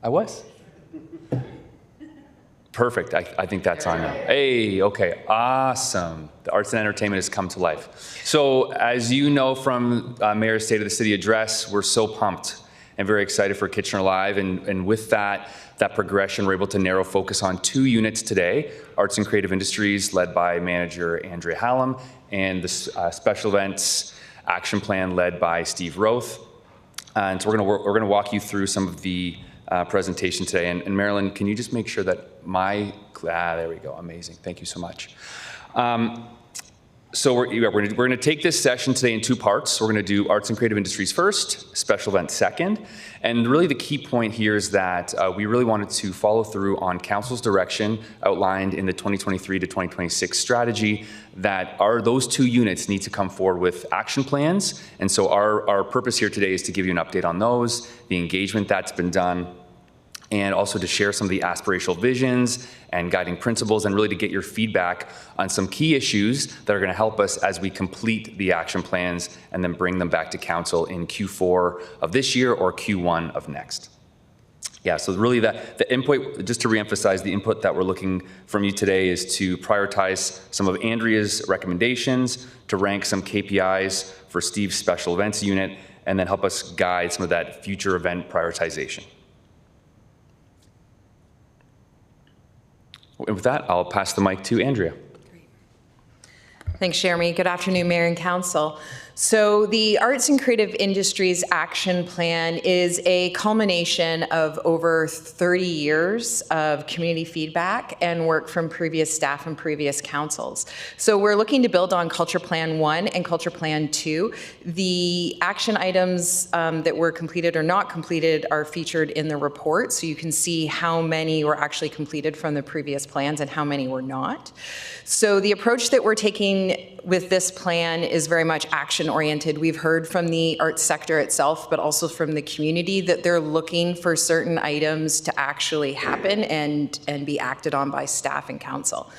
I was. Perfect. I think that's on now. Hey, okay, awesome. The arts and entertainment has come to life. So as you know from Mayor's State of the City address, we're so pumped and very excited for Kitchener Live. And with that progression, we're able to narrow focus on 2 units today, Arts and Creative Industries led by manager Andrea Hallam, and the Special Events Action Plan led by Steve Roth. And so we're going to walk you through some of the presentation today. And Marilyn, can you just make sure that there we go, amazing, thank you so much. So we're going to take this session today in 2 parts. We're going to do Arts and Creative Industries first, Special Events second. And really the key point here is that we really wanted to follow through on Council's direction outlined in the 2023 to 2026 strategy that those 2 units need to come forward with action plans. And so our purpose here today is to give you an update on those, the engagement that's been done, and also to share some of the aspirational visions and guiding principles, and really to get your feedback on some key issues that are going to help us as we complete the action plans and then bring them back to Council in Q4 of this year or Q1 of next. Yeah, so really the input, just to reemphasize, the input that we're looking from you today is to prioritize some of Andrea's recommendations, to rank some KPIs for Steve's Special Events unit, and then help us guide some of that future event prioritization. And with that, I'll pass the mic to Andrea. Great. Thanks, Jeremy. Good afternoon, Mayor and Council. So the Arts and Creative Industries Action Plan is a culmination of over 30 years of community feedback and work from previous staff and previous councils. So we're looking to build on Culture Plan 1 and Culture Plan 2. The action items that were completed or not completed are featured in the report, so you can see how many were actually completed from the previous plans and how many were not. So the approach that we're taking with this plan is very much action-oriented. We've heard from the arts sector itself, but also from the community, that they're looking for certain items to actually happen and be acted on by staff and council.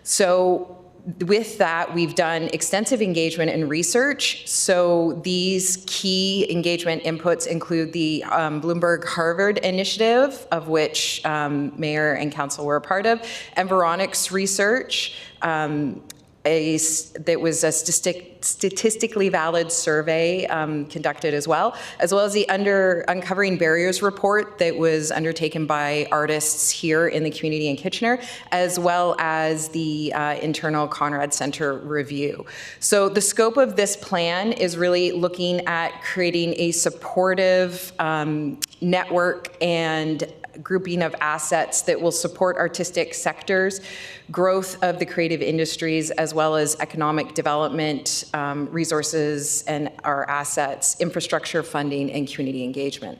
So with that, we've done extensive engagement and research. So these key engagement inputs include the Bloomberg Harvard Initiative, of which Mayor and Council were a part of, Environics research, that was a statistically valid survey conducted as well as the Uncovering Barriers report that was undertaken by artists here in the community in Kitchener, as well as the internal Conrad Center review. So the scope of this plan is really looking at creating a supportive network and grouping of assets that will support artistic sectors, growth of the creative industries, as well as economic development, resources and our assets, infrastructure funding, and community engagement.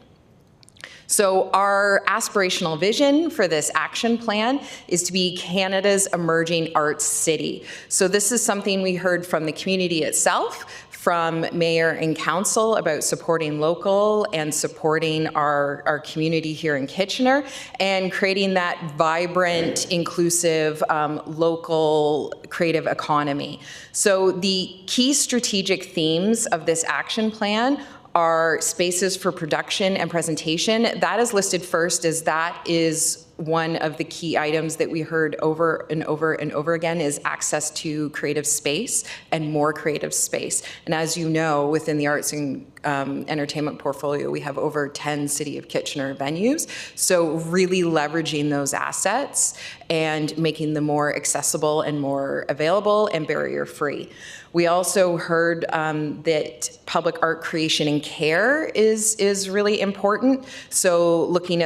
So our aspirational vision for this action plan is to be Canada's emerging arts city. So this is something we heard from the community itself, from Mayor and Council about supporting local and supporting our community here in Kitchener and creating that vibrant, inclusive, local creative economy. So the key strategic themes of this action plan are spaces for production and presentation. That is listed first, as that is one of the key items that we heard over and over and over again, is access to creative space and more creative space. And as you know, within the arts and entertainment portfolio, we have over 10 City of Kitchener venues. So really leveraging those assets and making them more accessible and more available and barrier-free. We also heard that public art creation and care is really important. So looking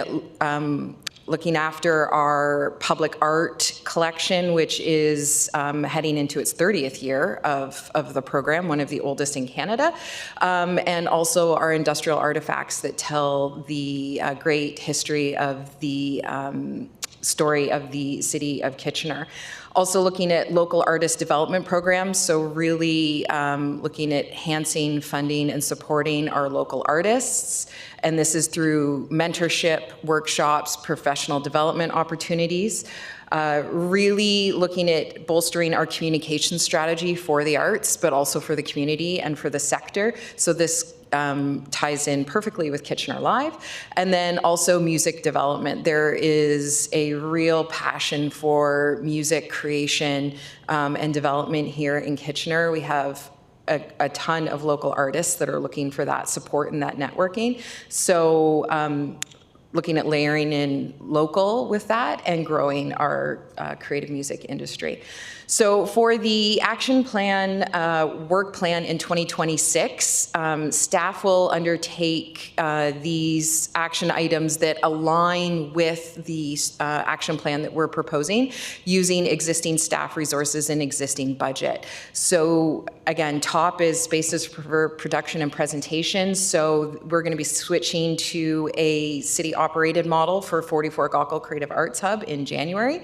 after our public art collection, which is heading into its 30th year of the program, one of the oldest in Canada, and also our industrial artifacts that tell the great history of the story of the City of Kitchener. Also looking at local artist development programs, so really looking at enhancing funding and supporting our local artists. And this is through mentorship, workshops, professional development opportunities. Really looking at bolstering our communication strategy for the arts, but also for the community and for the sector. So this ties in perfectly with Kitchener Live. And then also music development. There is a real passion for music creation and development here in Kitchener. We have a ton of local artists that are looking for that support and that networking. So looking at layering in local with that and growing our creative music industry. So for the action plan, work plan in 2026, staff will undertake these action items that align with the action plan that we're proposing using existing staff resources and existing budget. So again, top is spaces for production and presentation. So we're going to be switching to a city-operated model for 44 Gaukel Creative Arts Hub in January.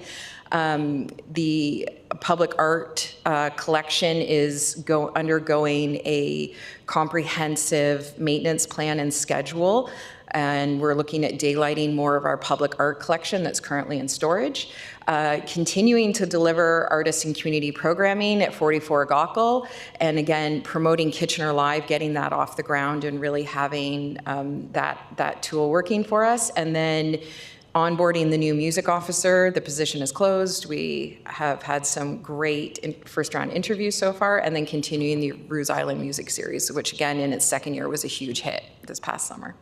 The public art collection is undergoing a comprehensive maintenance plan and schedule, and we're looking at daylighting more of our public art collection that's currently in storage. Continuing to deliver artist and community programming at 44 Gaukel, and again, promoting Kitchener Live, getting that off the ground and really having that tool working for us. And then onboarding the new music officer. The position is closed. We have had some great first-round interviews so far, and then continuing the Ruse Island Music Series, which again, in its second year, was a huge hit this past summer.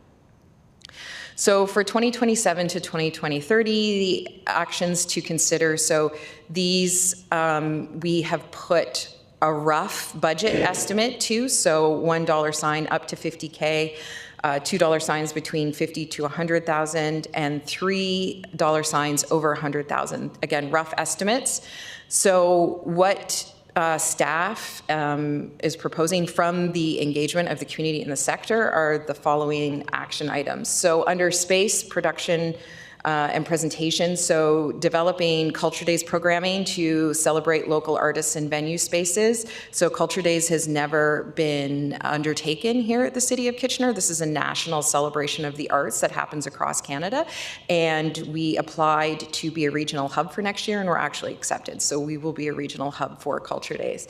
So for 2027 to 2030, the actions to consider, so these, we have put a rough budget estimate too, so $1 sign up to 50K, $2 signs between 50 to 100,000, and $3 signs over 100,000. Again, rough estimates. So what staff is proposing from the engagement of the community in the sector are the following action items. So under space, production, and presentation. So developing Culture Days programming to celebrate local artists and venue spaces. So Culture Days has never been undertaken here at the City of Kitchener. This is a national celebration of the arts that happens across Canada. And we applied to be a regional hub for next year, and we're actually accepted. So we will be a regional hub for Culture Days.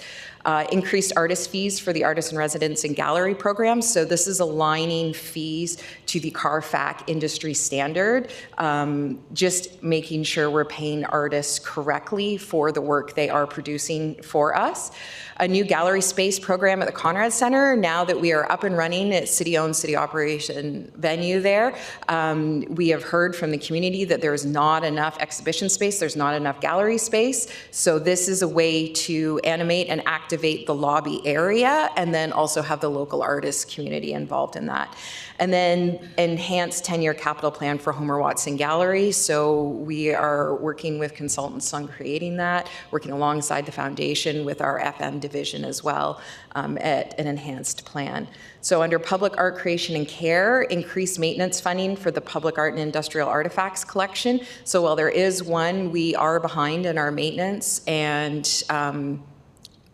Increased artist fees for the artist in residence and gallery programs. So this is aligning fees to the CARFAC industry standard, just making sure we're paying artists correctly for the work they are producing for us. A new gallery space program at the Conrad Center. Now that we are up and running at city-owned, city-operation venue there, we have heard from the community that there's not enough exhibition space, there's not enough gallery space. So this is a way to animate and activate the lobby area, and then also have the local artist community involved in that. And then enhanced 10-year capital plan for Homer Watson Gallery. So we are working with consultants on creating that, working alongside the foundation with our FM division as well at an enhanced plan. So under public art creation and care, increased maintenance funding for the public art and industrial artifacts collection. So while there is one, we are behind in our maintenance, and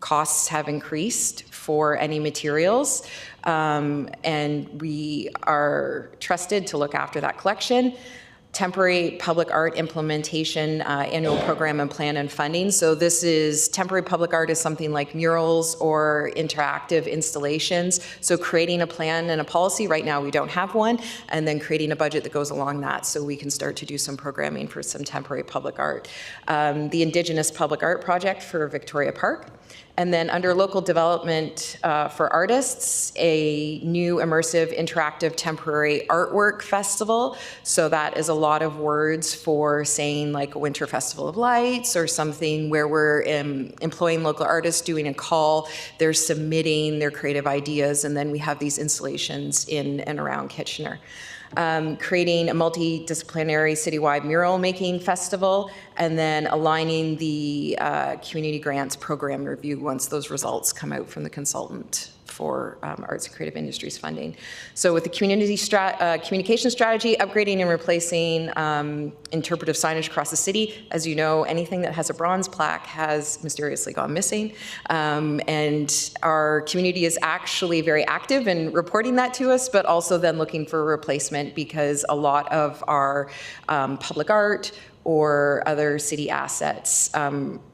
costs have increased for any materials, and we are trusted to look after that collection. Temporary public art implementation, annual program and plan and funding. So this is temporary public art is something like murals or interactive installations. So creating a plan and a policy, right now we don't have one, and then creating a budget that goes along that so we can start to do some programming for some temporary public art. The Indigenous Public Art Project for Victoria Park. And then under local development for artists, a new immersive interactive temporary artwork festival. So that is a lot of words for saying like a Winter Festival of Lights or something where we're employing local artists, doing a call, they're submitting their creative ideas, and then we have these installations in and around Kitchener. Creating a multidisciplinary citywide mural making festival, and then aligning the community grants program review once those results come out from the consultant for arts and creative industries funding. So with the community communication strategy, upgrading and replacing interpretive signage across the city. As you know, anything that has a bronze plaque has mysteriously gone missing. And our community is actually very active in reporting that to us, but also then looking for a replacement, because a lot of our public art or other city assets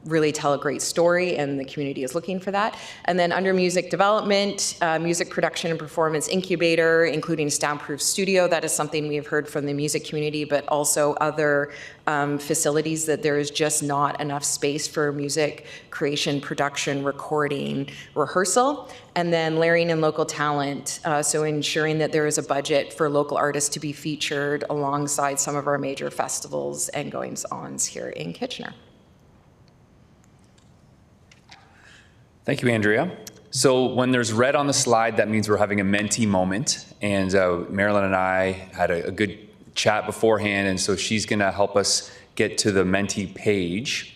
really tell a great story, and the community is looking for that. And then under music development, music production and performance incubator, including soundproof studio. That is something we have heard from the music community, but also other facilities that there is just not enough space for music creation, production, recording, rehearsal. And then layering in local talent, so ensuring that there is a budget for local artists to be featured alongside some of our major festivals and goings-ons here in Kitchener. Thank you, Andrea. So when there's red on the slide, that means we're having a Menti moment. And Marilyn and I had a good chat beforehand, and so she's going to help us get to the Menti page.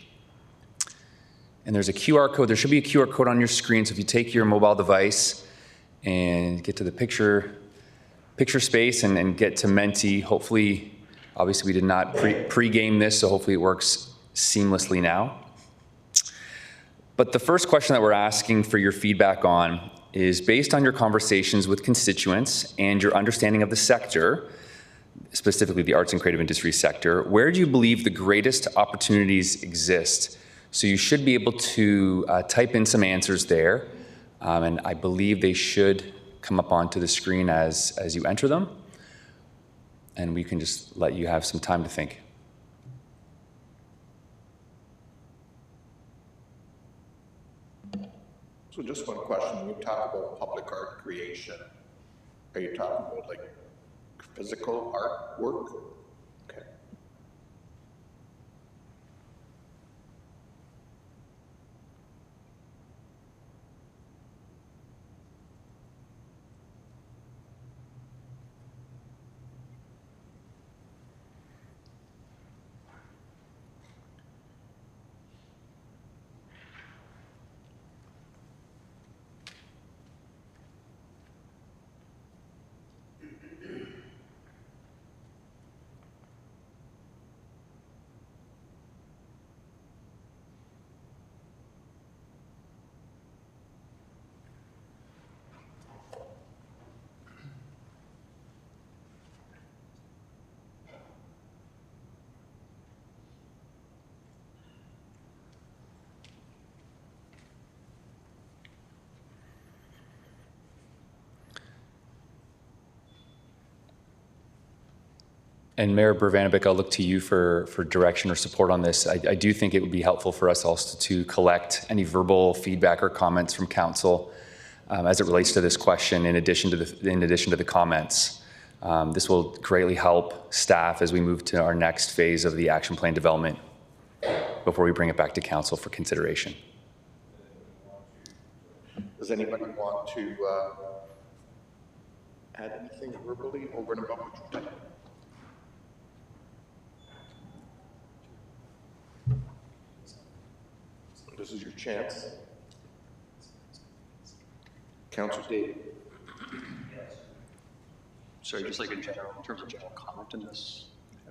And there's a QR code. There should be a QR code on your screen. So if you take your mobile device and get to the picture space and get to Menti, hopefully, obviously we did not pre-game this, so hopefully it works seamlessly now. But the first question that we're asking for your feedback on is based on your conversations with constituents and your understanding of the sector, specifically the arts and creative industries sector, where do you believe the greatest opportunities exist? So you should be able to type in some answers there, and I believe they should come up onto the screen as you enter them, and we can just let you have some time to think. So just one question, when you talk about public art creation, are you talking about like physical artwork? Okay. And Mayor Burvanabik, I'll look to you for direction or support on this. I do think it would be helpful for us also to collect any verbal feedback or comments from council as it relates to this question in addition to the comments. This will greatly help staff as we move to our next phase of the action plan development before we bring it back to council for consideration. Does anybody want to add anything verbally over and above what you've done? This is your chance. Councilor David. Sorry, just like in general, in terms of general comment in this.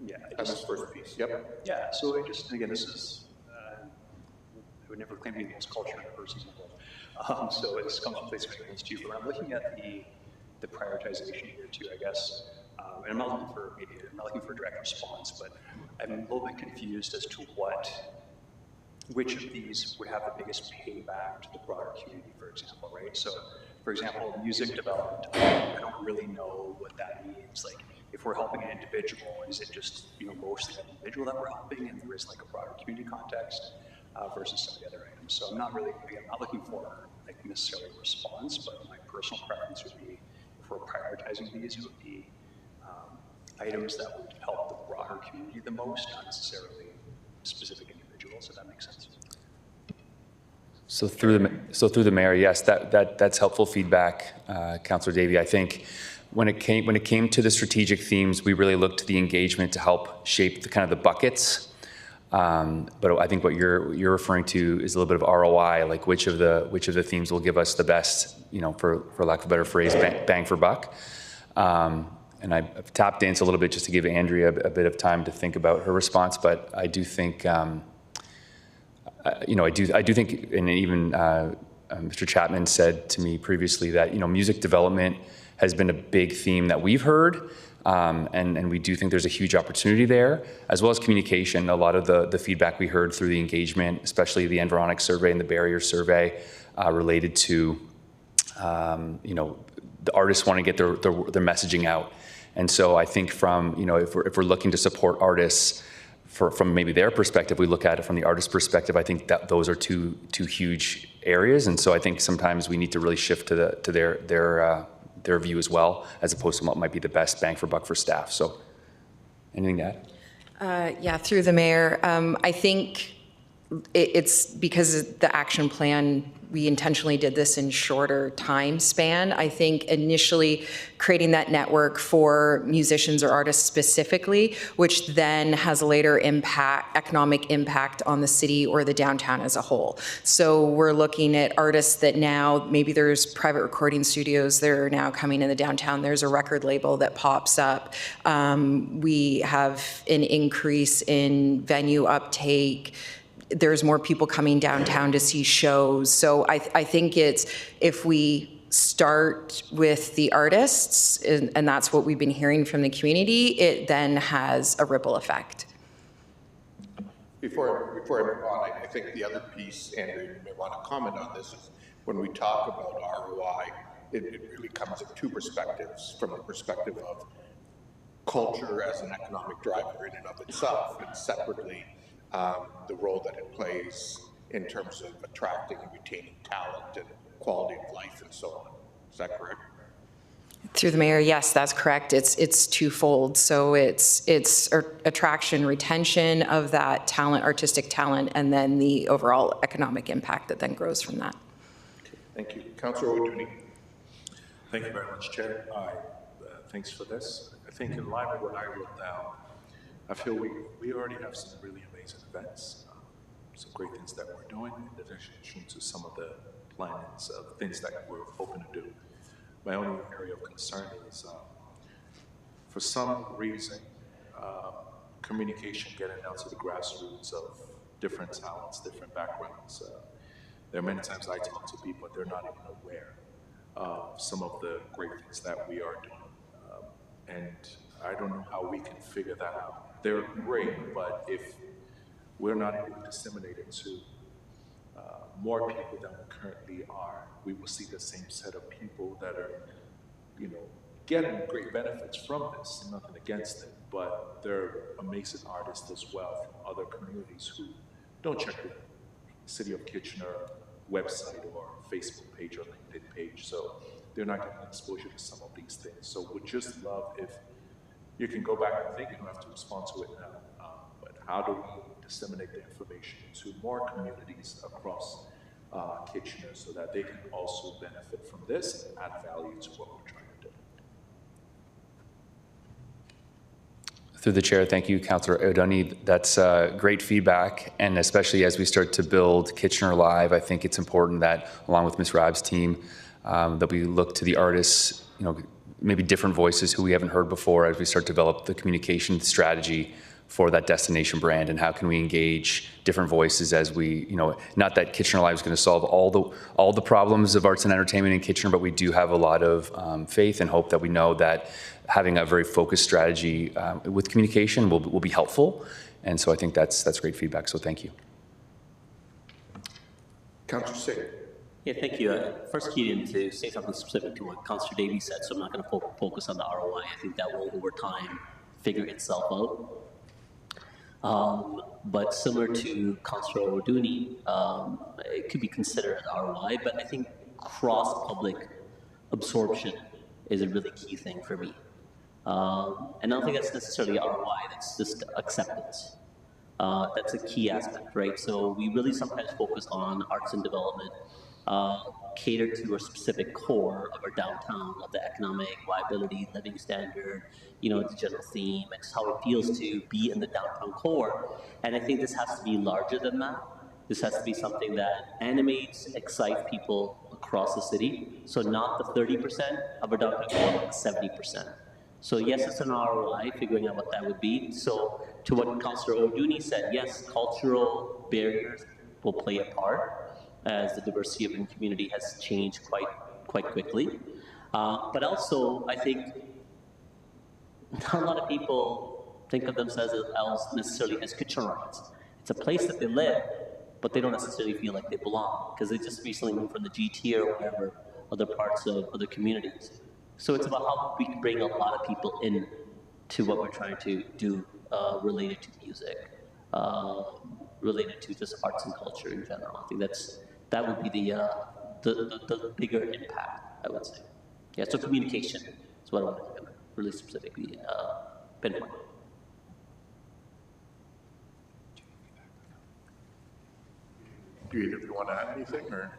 Yeah, That's this first piece. Yep. yeah. So I just again, this is I would never claim to be the most cultured person in the world. So this comes from places against you. But I'm looking at the prioritization here too, I guess. And I'm not looking for a direct response, but I'm a little bit confused as to which of these would have the biggest payback to the broader community, for example, right? So, for example, music development, I don't really know what that means. Like, if we're helping an individual, is it just, mostly an individual that we're helping, and there is like a broader community context versus some of the other items? So I'm not looking for like necessarily a response, but my personal preference would be, if we're prioritizing these, it would be items that would help the broader community the most, not necessarily specific individuals, if that makes sense. So through the mayor, yes, that's helpful feedback, Councillor Davey. I think when it came to the strategic themes, we really looked to the engagement to help shape the kind of the buckets. But I think what you're referring to is a little bit of ROI, like which of the themes will give us the best, for lack of a better phrase, bang for buck. And I've tap danced a little bit just to give Andrea a bit of time to think about her response, but I do think. I do think, and even Mr. Chapman said to me previously that, music development has been a big theme that we've heard. And we do think there's a huge opportunity there, as well as communication. A lot of the feedback we heard through the engagement, especially the Environics survey and the barrier survey, related to, the artists want to get their messaging out. And so I think from, if we're looking to support artists from maybe their perspective, we look at it from the artist perspective. I think that those are two huge areas. And so I think sometimes we need to really shift to their view as well, as opposed to what might be the best bang for buck for staff. So anything to add? Yeah, through the mayor. I think it's because the action plan, we intentionally did this in shorter time span. I think initially creating that network for musicians or artists specifically, which then has a later economic impact on the city or the downtown as a whole. So we're looking at artists that now, maybe there's private recording studios that are now coming in the downtown. There's a record label that pops up. We have an increase in venue uptake. There's more people coming downtown to see shows. So I think it's, if we start with the artists, and that's what we've been hearing from the community, it then has a ripple effect. Before I move on, I think the other piece, Andrew, you may want to comment on this, is when we talk about ROI, it really comes in two perspectives. From the perspective of culture as an economic driver in and of itself, and separately, the role that it plays in terms of attracting and retaining talent and quality of life and so on. Is that correct? Through the mayor, yes, that's correct. It's twofold. So it's attraction, retention of that talent, artistic talent, and then the overall economic impact that then grows from that. Okay, thank you. Councillor O'Dooney. Thank you very much, Chair. Thanks for this. I think in line with what I wrote down, I feel we already have some really amazing events, some great things that we're doing, in addition to some of the plans of things that we're hoping to do. My only area of concern is, for some reason, communication getting down to the grassroots of different talents, different backgrounds. There are many times I talk to people, they're not even aware of some of the great things that we are doing. And I don't know how we can figure that out. They're great, but if we're not able to disseminate it to more people than we currently are, we will see the same set of people that are, getting great benefits from this. Nothing against it, but they're amazing artists as well from other communities who don't check the City of Kitchener website or Facebook page or LinkedIn page, so they're not getting exposure to some of these things. So would just love if you can go back and think, you don't have to respond to it now, but how do we disseminate the information to more communities across Kitchener so that they can also benefit from this and add value to what we're trying to do? Through the chair, thank you, Councillor O'Dooney. That's great feedback, and especially as we start to build Kitchener Live, I think it's important that, along with Ms. Rab's team, that we look to the artists, maybe different voices who we haven't heard before as we start to develop the communication strategy for that destination brand, and how can we engage different voices as we, not that Kitchener Live is going to solve all the problems of arts and entertainment in Kitchener, but we do have a lot of faith and hope that we know that having a very focused strategy with communication will be helpful. And so I think that's great feedback, so thank you. Councillor Singh. Yeah, thank you. First, key in to say something specific to what Councillor Davies said, so I'm not going to focus on the ROI. I think that will, over time, figure itself out. But similar to Councillor O'Dooney, it could be considered an ROI, but I think cross-public absorption is a really key thing for me. And I don't think that's necessarily ROI, that's just acceptance. That's a key aspect, right? So we really sometimes focus on arts and development, cater to a specific core of our downtown, of the economic viability, living standard, the general theme, and just how it feels to be in the downtown core. And I think this has to be larger than that. This has to be something that animates, excites people across the city. So not the 30% of our downtown core, but 70%. So yes, it's an ROI, figuring out what that would be. So to what Councillor O'Dooney said, yes, cultural barriers will play a part as the diversity of the community has changed quite quickly. But also, I think not a lot of people think of themselves as necessarily as Kitchenerites. It's a place that they live, but they don't necessarily feel like they belong because they just recently moved from the GT or whatever other parts of other communities. So it's about how we can bring a lot of people in to what we're trying to do related to music, related to just arts and culture in general. I think that would be the bigger impact, I would say. Yeah, so communication is what I want to really specifically pinpoint. Do either of you want to add anything, or?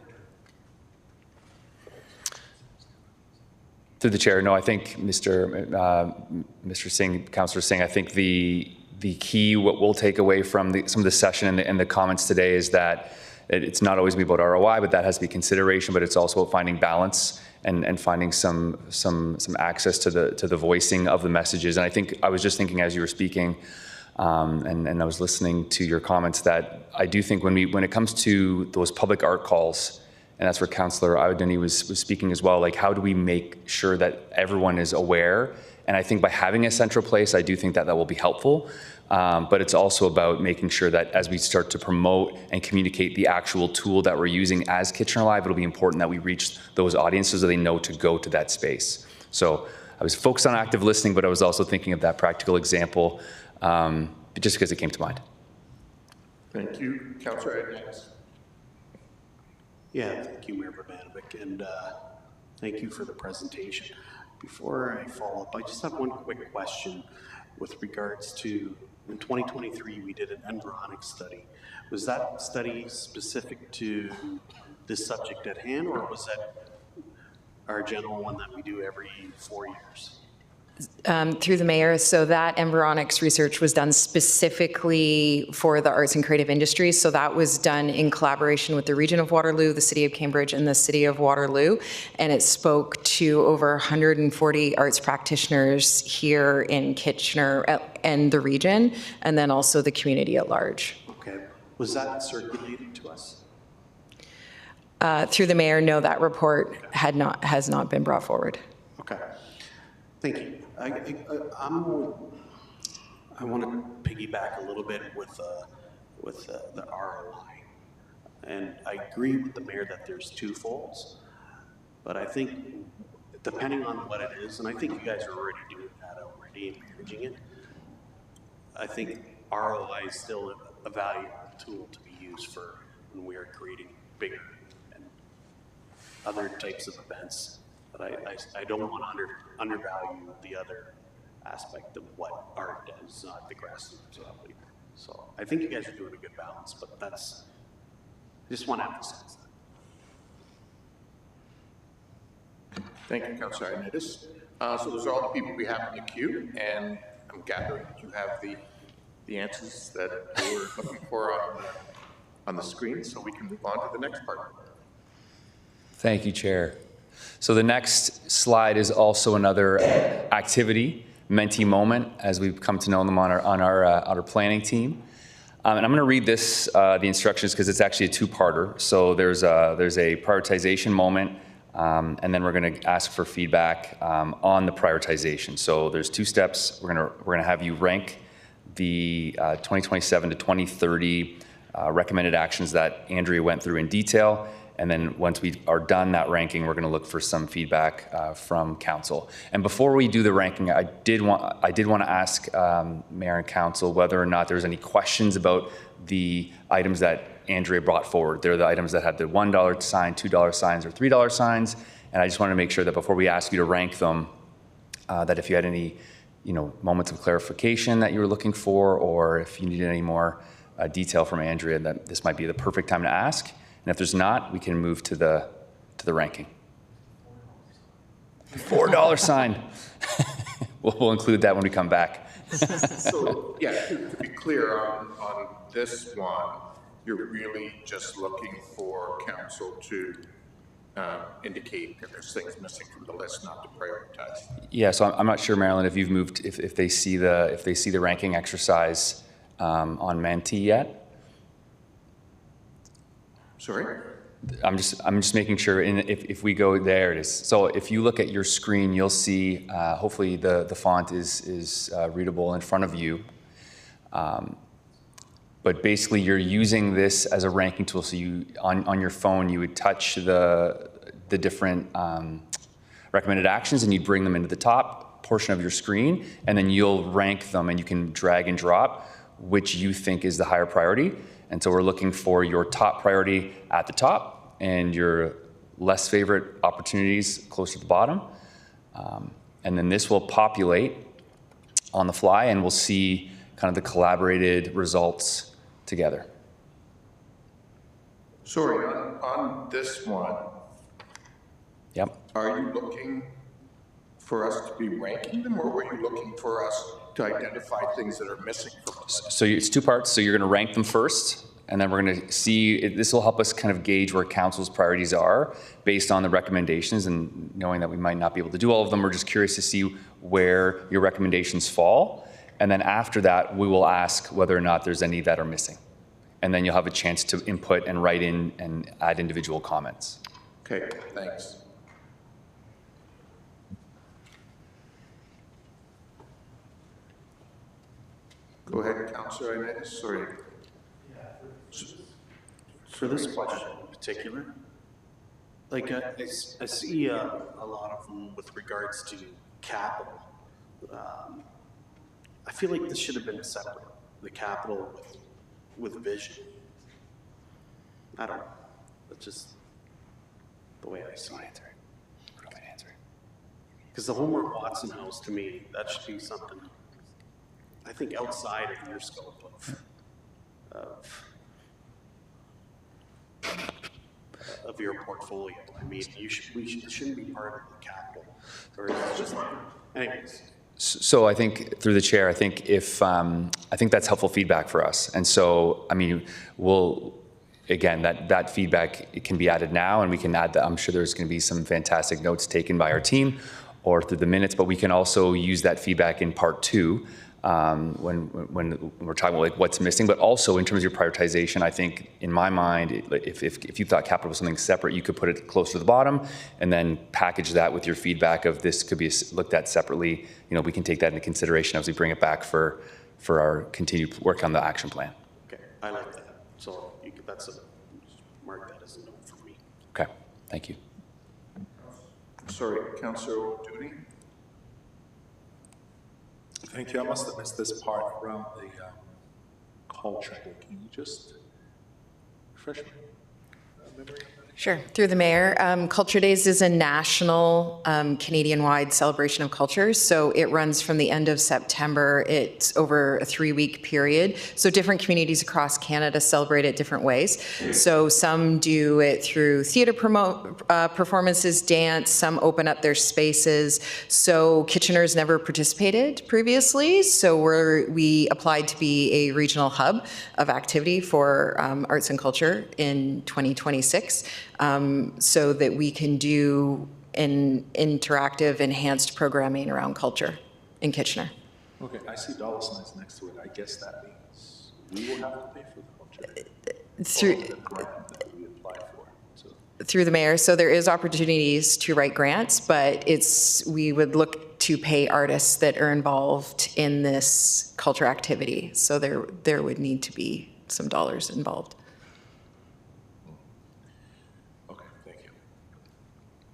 Through the chair, no, I think Mr. Singh, Councillor Singh, I think the key, what we'll take away from some of the session and the comments today is that it's not always about ROI, but that has to be consideration, but it's also about finding balance and finding some access to the voicing of the messages. And I think I was just thinking as you were speaking, and I was listening to your comments, that I do think when it comes to those public art calls, and that's where Councillor Ayoudeni was speaking as well, like how do we make sure that everyone is aware? And I think by having a central place, I do think that will be helpful. But it's also about making sure that as we start to promote and communicate the actual tool that we're using as Kitchener Live, it'll be important that we reach those audiences so they know to go to that space. So I was focused on active listening, but I was also thinking of that practical example just because it came to mind. Thank you. Councillor Edmonds. Yeah, thank you, Mayor Urbanovic, and thank you for the presentation. Before I follow up, I just have one quick question with regards to, in 2023, we did an embryonic study. Was that study specific to this subject at hand, or was that our general one that we do every 4 years? Through the mayor, so that embryonics research was done specifically for the arts and creative industries. So that was done in collaboration with the Region of Waterloo, the City of Cambridge, and the City of Waterloo. And it spoke to over 140 arts practitioners here in Kitchener and the region, and then also the community at large. Okay. Was that circulated to us? Through the mayor, no, that report has not been brought forward. Okay. Thank you. I want to piggyback a little bit with the ROI, and I agree with the mayor that there's two folds, but I think depending on what it is, and I think you guys are already doing that already and managing it, I think ROI is still a valuable tool to be used for when we are creating bigger and other types of events. But I don't want to undervalue the other aspect of what art does, not the grassroots level. So I think you guys are doing a good balance, but I just want to emphasize that. Thank you, Councillor Ioannidis. So those are all the people we have in the queue, and I'm gathering that you have the answers that we were looking for on the screen, so we can move on to the next part. Thank you, Chair. So the next slide is also another activity, mentee moment, as we've come to know them on our planning team. And I'm going to read this, the instructions, because it's actually a two-parter. So there's a prioritization moment, and then we're going to ask for feedback on the prioritization. So there's two steps. We're going to have you rank the 2027 to 2030 recommended actions that Andrea went through in detail. And then once we are done that ranking, we're going to look for some feedback from council. And before we do the ranking, I did want to ask Mayor and Council whether or not there's any questions about the items that Andrea brought forward. They're the items that had the $1 sign, $2 signs, or $3 signs. And I just want to make sure that before we ask you to rank them, that if you had any, moments of clarification that you were looking for, or if you needed any more detail from Andrea, that this might be the perfect time to ask. And if there's not, we can move to the ranking. $4 sign. We'll include that when we come back. So, yeah, to be clear on this one, you're really just looking for council to indicate that there's things missing from the list, not to prioritize. Yeah, so I'm not sure, Marilyn, if you've moved, if they see the ranking exercise on Mentee yet. Sorry? I'm just making sure, if we go, there it is. So if you look at your screen, you'll see, hopefully the font is readable in front of you. But basically you're using this as a ranking tool. So you, on your phone, you would touch the different recommended actions and you'd bring them into the top portion of your screen, and then you'll rank them and you can drag and drop which you think is the higher priority. And so we're looking for your top priority at the top and your less favorite opportunities close to the bottom. And then this will populate on the fly and we'll see kind of the collaborated results together. Sorry, on this one, Yep. are you looking for us to be ranking them, or were you looking for us to identify things that are missing from us? So it's two parts. So you're going to rank them first, and then we're going to see, this will help us kind of gauge where council's priorities are based on the recommendations, and knowing that we might not be able to do all of them, we're just curious to see where your recommendations fall. And then after that, we will ask whether or not there's any that are missing. And then you'll have a chance to input and write in and add individual comments. Okay, thanks. Go ahead, Councillor Inez. Sorry. For this question in particular, like I see a lot of them with regards to capital. I feel like this should have been separate, the capital with vision. I don't know, that's just the way I see it. Because the Homework Watson House, to me, that should be something, I think, outside of your scope of your portfolio. I mean, it shouldn't be part of the capital, or is it just, anyways. So I think, through the chair, I think I think that's helpful feedback for us. And so, I mean, again, that feedback, it can be added now, and we can add that. I'm sure there's going to be some fantastic notes taken by our team or through the minutes, but we can also use that feedback in part two when we're talking about like what's missing. But also in terms of your prioritization, I think in my mind, if you thought capital was something separate, you could put it close to the bottom and then package that with your feedback of this could be looked at separately. You know, we can take that into consideration as we bring it back for our continued work on the action plan. Okay, I like that. So mark that as a note for me. Okay, thank you. Sorry, Councillor O'Dooney. Thank you. I must have missed this part around the culture. Can you just refresh my memory? Sure. Through the mayor, Culture Days is a national Canadian-wide celebration of culture. So it runs from the end of September. It's over a 3-week period. So different communities across Canada celebrate it different ways. So some do it through theatre performances, dance. Some open up their spaces. So Kitchener's never participated previously. So we applied to be a regional hub of activity for arts and culture in 2026. So that we can do an interactive, enhanced programming around culture in Kitchener. Okay, I see dollar signs next to it. I guess that means we will have to pay for the culture. Through, Or the grant that we apply for. So, through the mayor, so there is opportunities to write grants, but we would look to pay artists that are involved in this culture activity. So there would need to be some dollars involved. okay, thank you.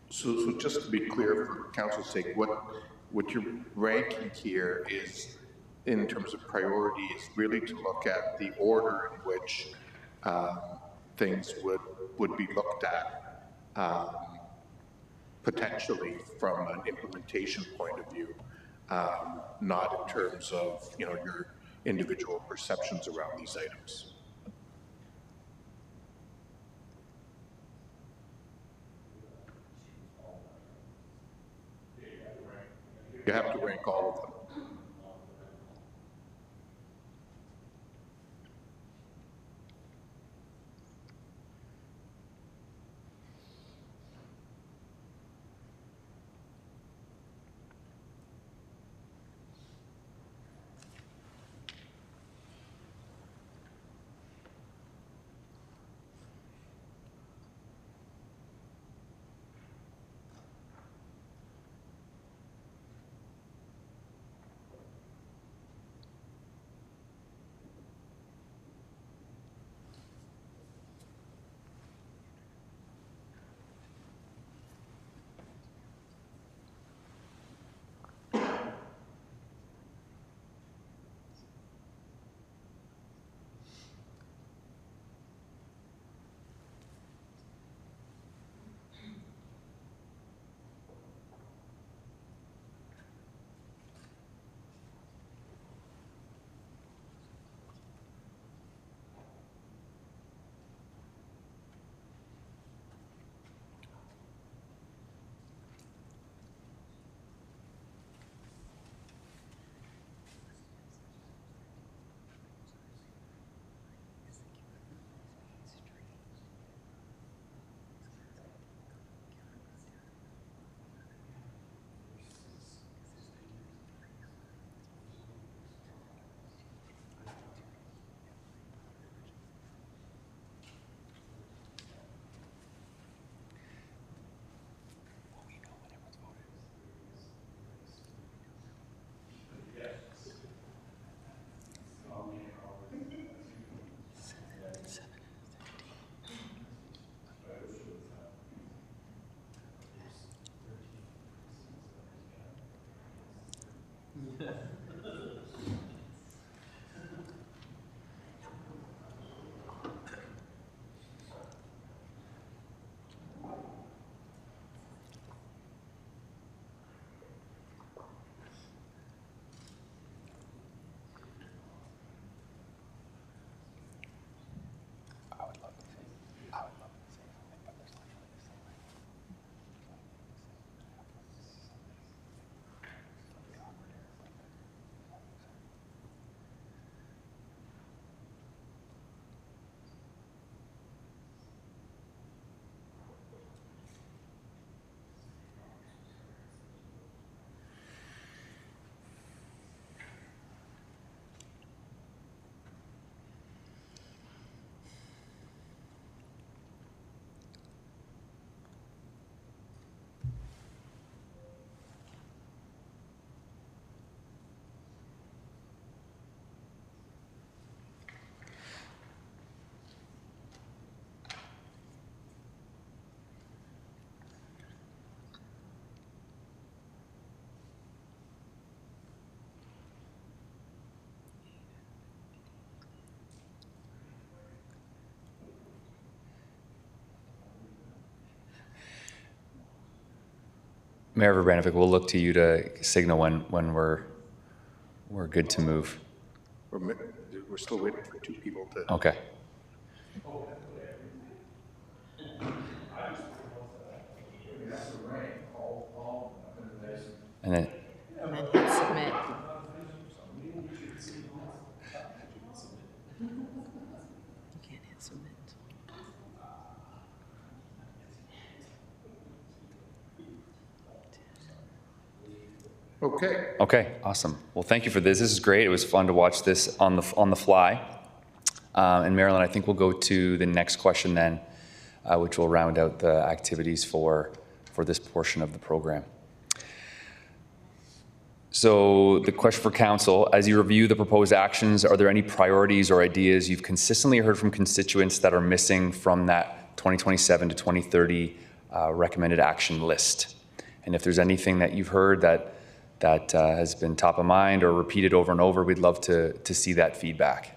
So just to be clear, for council's sake, what you're ranking here is, in terms of priority, is really to look at the order in which things would be looked at, potentially from an implementation point of view, not in terms of, you know, your individual perceptions around these items. You have to rank all of them. Mayor Verbanikovic, we'll look to you to signal when we're good to move. We're still waiting for two people to. Okay. And then, And then hit submit. You can't hit submit. Okay. okay, awesome. Well, thank you for this. This is great. It was fun to watch this on the fly. And Marilyn, I think we'll go to the next question then, which will round out the activities for this portion of the program. So the question for council, as you review the proposed actions, are there any priorities or ideas you've consistently heard from constituents that are missing from that 2027 to 2030 recommended action list? And if there's anything that you've heard that has been top of mind or repeated over and over, we'd love to see that feedback.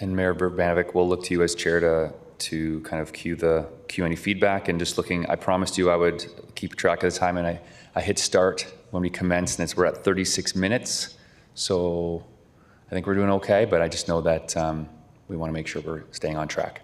And Mayor Verbanikovic, we'll look to you as chair to kind of cue any feedback, and just looking, I promised you I would keep track of the time, and I hit start when we commenced, and we're at 36 minutes. So I think we're doing okay, but I just know that we want to make sure we're staying on track.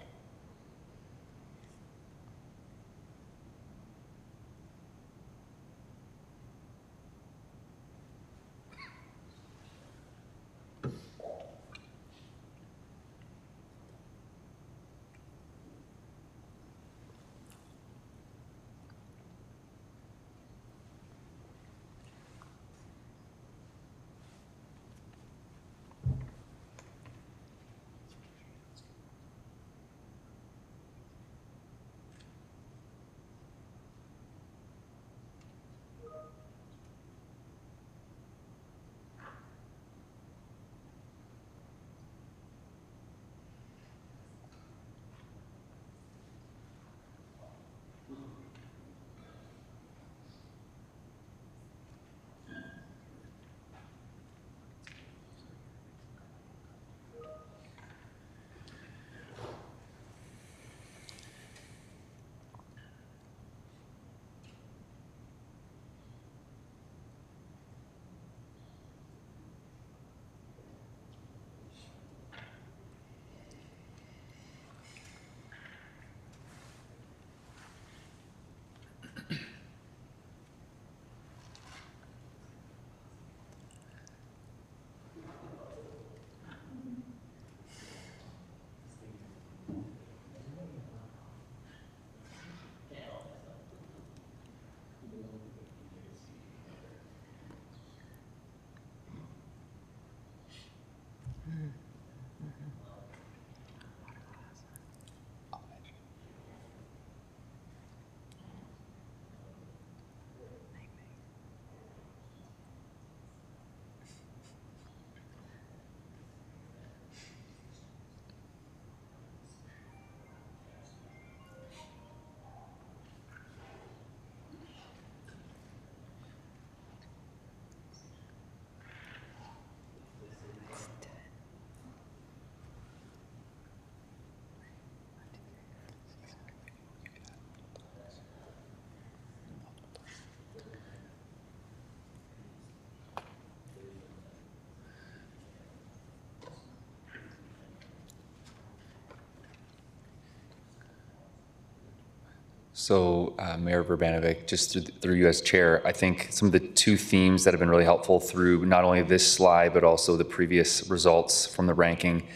So, Mayor Verbanovic, just through you as chair, I think some of the two themes that have been really helpful through not only this slide, but also the previous results from the ranking,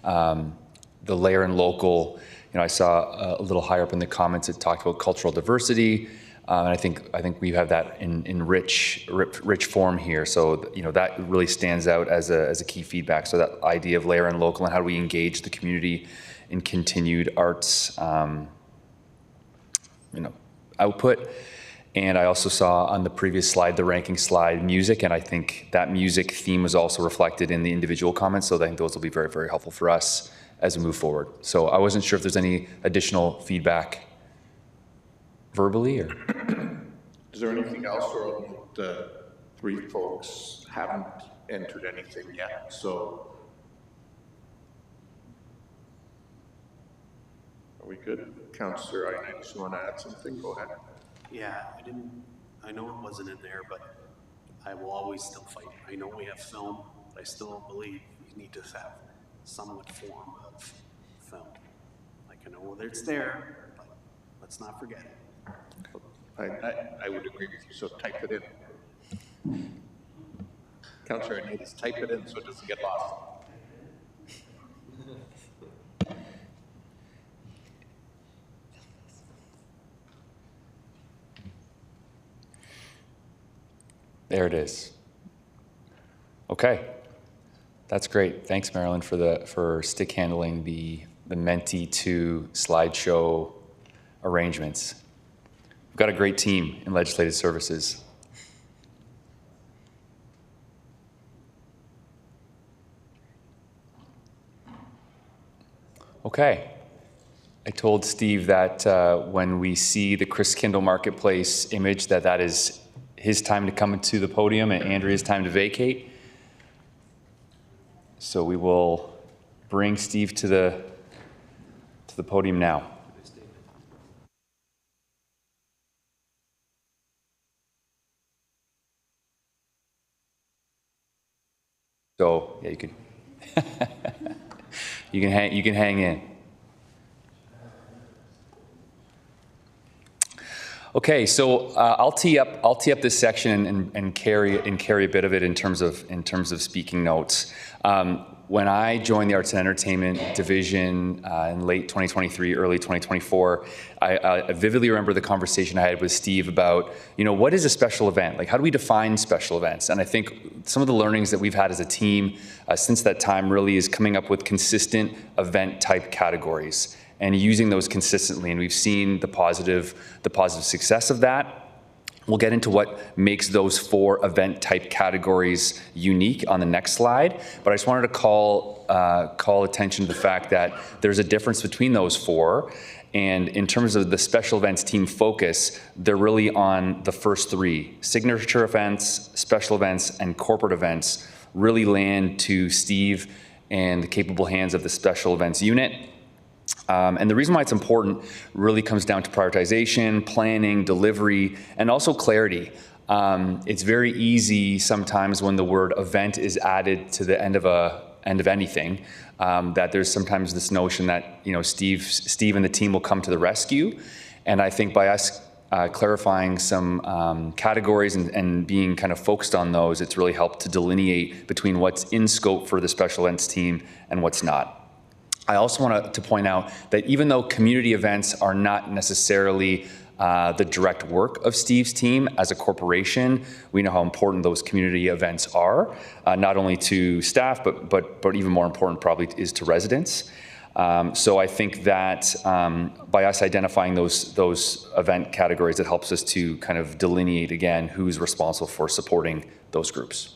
the layer and local, I saw a little higher up in the comments, it talked about cultural diversity. And I think we have that in rich form here. So, that really stands out as a key feedback. So that idea of layer and local and how do we engage the community in continued arts, output. And I also saw on the previous slide, the ranking slide, music, and I think that music theme was also reflected in the individual comments, so I think those will be very, very helpful for us as we move forward. So I wasn't sure if there's any additional feedback verbally or? Is there anything else, or the three folks haven't entered anything yet, so are we good? Councillor Ioannidis, you want to add something? Go ahead. Yeah, I know it wasn't in there, but I will always still fight. I know we have film, but I still believe you need to have somewhat form of film. Like, I know whether it's there, but let's not forget it. I would agree with you, so type it in. Councillor Ioannidis, type it in so it doesn't get lost. There it is. Okay, that's great. Thanks, Marilyn, for stick handling the Menti 2 slideshow arrangements. We've got a great team in Legislative Services. Okay. I told Steve that when we see the Christkindl Marketplace image, that is his time to come to the podium and Andrea's time to vacate. So we will bring Steve to the podium now. So yeah, you can hang in. Okay, so I'll tee up this section and carry a bit of it in terms of speaking notes. When I joined the Arts and Entertainment Division in late 2023, early 2024, I vividly remember the conversation I had with Steve about, what is a special event? Like, how do we define special events? And I think some of the learnings that we've had as a team since that time really is coming up with consistent event type categories and using those consistently. And we've seen the positive success of that. We'll get into what makes those 4 event type categories unique on the next slide. But I just wanted to call attention to the fact that there's a difference between those 4. And in terms of the special events team focus, they're really on the first 3. Signature events, special events, and corporate events really land to Steve and the capable hands of the special events unit. And the reason why it's important really comes down to prioritization, planning, delivery, and also clarity. It's very easy sometimes when the word event is added to the end of anything, that there's sometimes this notion that Steve and the team will come to the rescue. And I think by us clarifying some categories and being kind of focused on those, it's really helped to delineate between what's in scope for the special events team and what's not. I also want to point out that even though community events are not necessarily the direct work of Steve's team as a corporation, we know how important those community events are, not only to staff, but even more important probably is to residents. So I think that by us identifying those event categories, it helps us to kind of delineate again who's responsible for supporting those groups.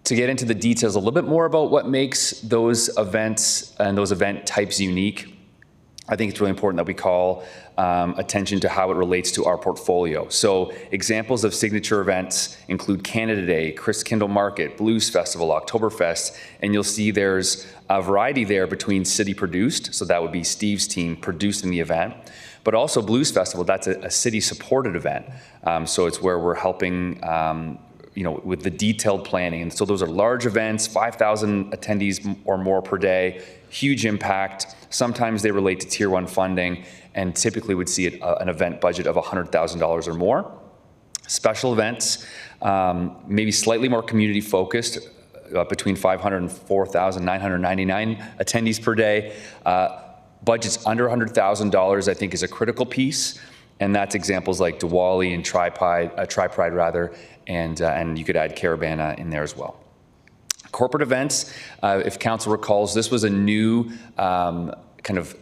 To get into the details a little bit more about what makes those events and those event types unique, I think it's really important that we call attention to how it relates to our portfolio. So examples of signature events include Canada Day, Christkindl Market, Blues Festival, Oktoberfest, and you'll see there's a variety there between city produced, so that would be Steve's team producing the event, but also Blues Festival, that's a city supported event. So it's where we're helping with the detailed planning. And so those are large events, 5,000 attendees or more per day, huge impact. Sometimes they relate to Tier 1 funding, and typically would see an event budget of $100,000 or more. Special events, maybe slightly more community focused, between 500 and 4,999 attendees per day. Budgets under $100,000, I think, is a critical piece, and that's examples like Diwali and Tri-Pride rather, and you could add Caravana in there as well. Corporate events, if council recalls, this was a new kind of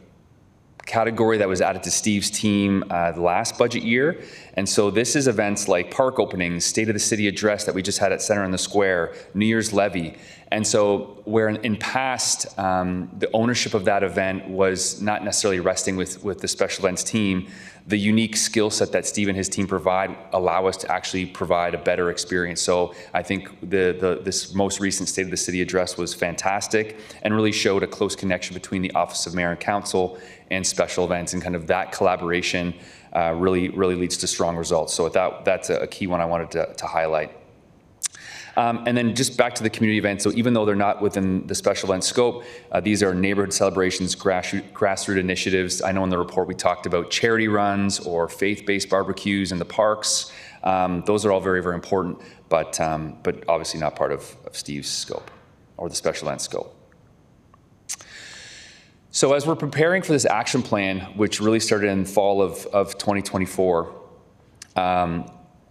category that was added to Steve's team the last budget year. And so this is events like park openings, State of the City address that we just had at Center in the Square, New Year's levy. And so where in past, the ownership of that event was not necessarily resting with the special events team, the unique skill set that Steve and his team provide allow us to actually provide a better experience. So I think this most recent State of the City address was fantastic and really showed a close connection between the Office of Mayor and Council and special events, and kind of that collaboration really leads to strong results. So that's a key one I wanted to highlight. And then just back to the community events. So even though they're not within the special event scope, these are neighborhood celebrations, grassroots initiatives. I know in the report we talked about charity runs or faith-based barbecues in the parks. Those are all very, very important, but obviously not part of Steve's scope or the special event scope. So as we're preparing for this action plan, which really started in fall of 2024,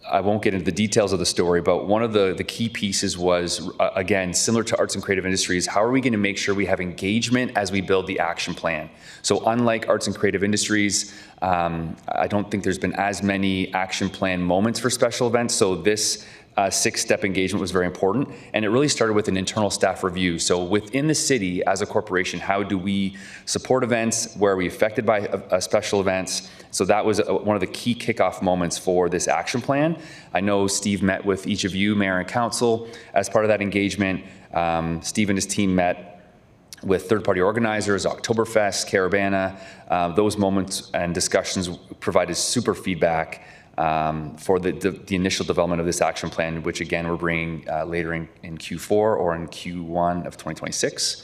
I won't get into the details of the story, but one of the key pieces was, again, similar to arts and creative industries, how are we going to make sure we have engagement as we build the action plan? So unlike arts and creative industries, I don't think there's been as many action plan moments for special events. So this 6-step engagement was very important, and it really started with an internal staff review. So within the city, as a corporation, how do we support events? Where are we affected by special events? So that was one of the key kickoff moments for this action plan. I know Steve met with each of you, Mayor and Council, as part of that engagement. Steve and his team met with third-party organizers, Oktoberfest, Caravana. Those moments and discussions provided super feedback for the initial development of this action plan, which again we're bringing later in Q4 or in Q1 of 2026.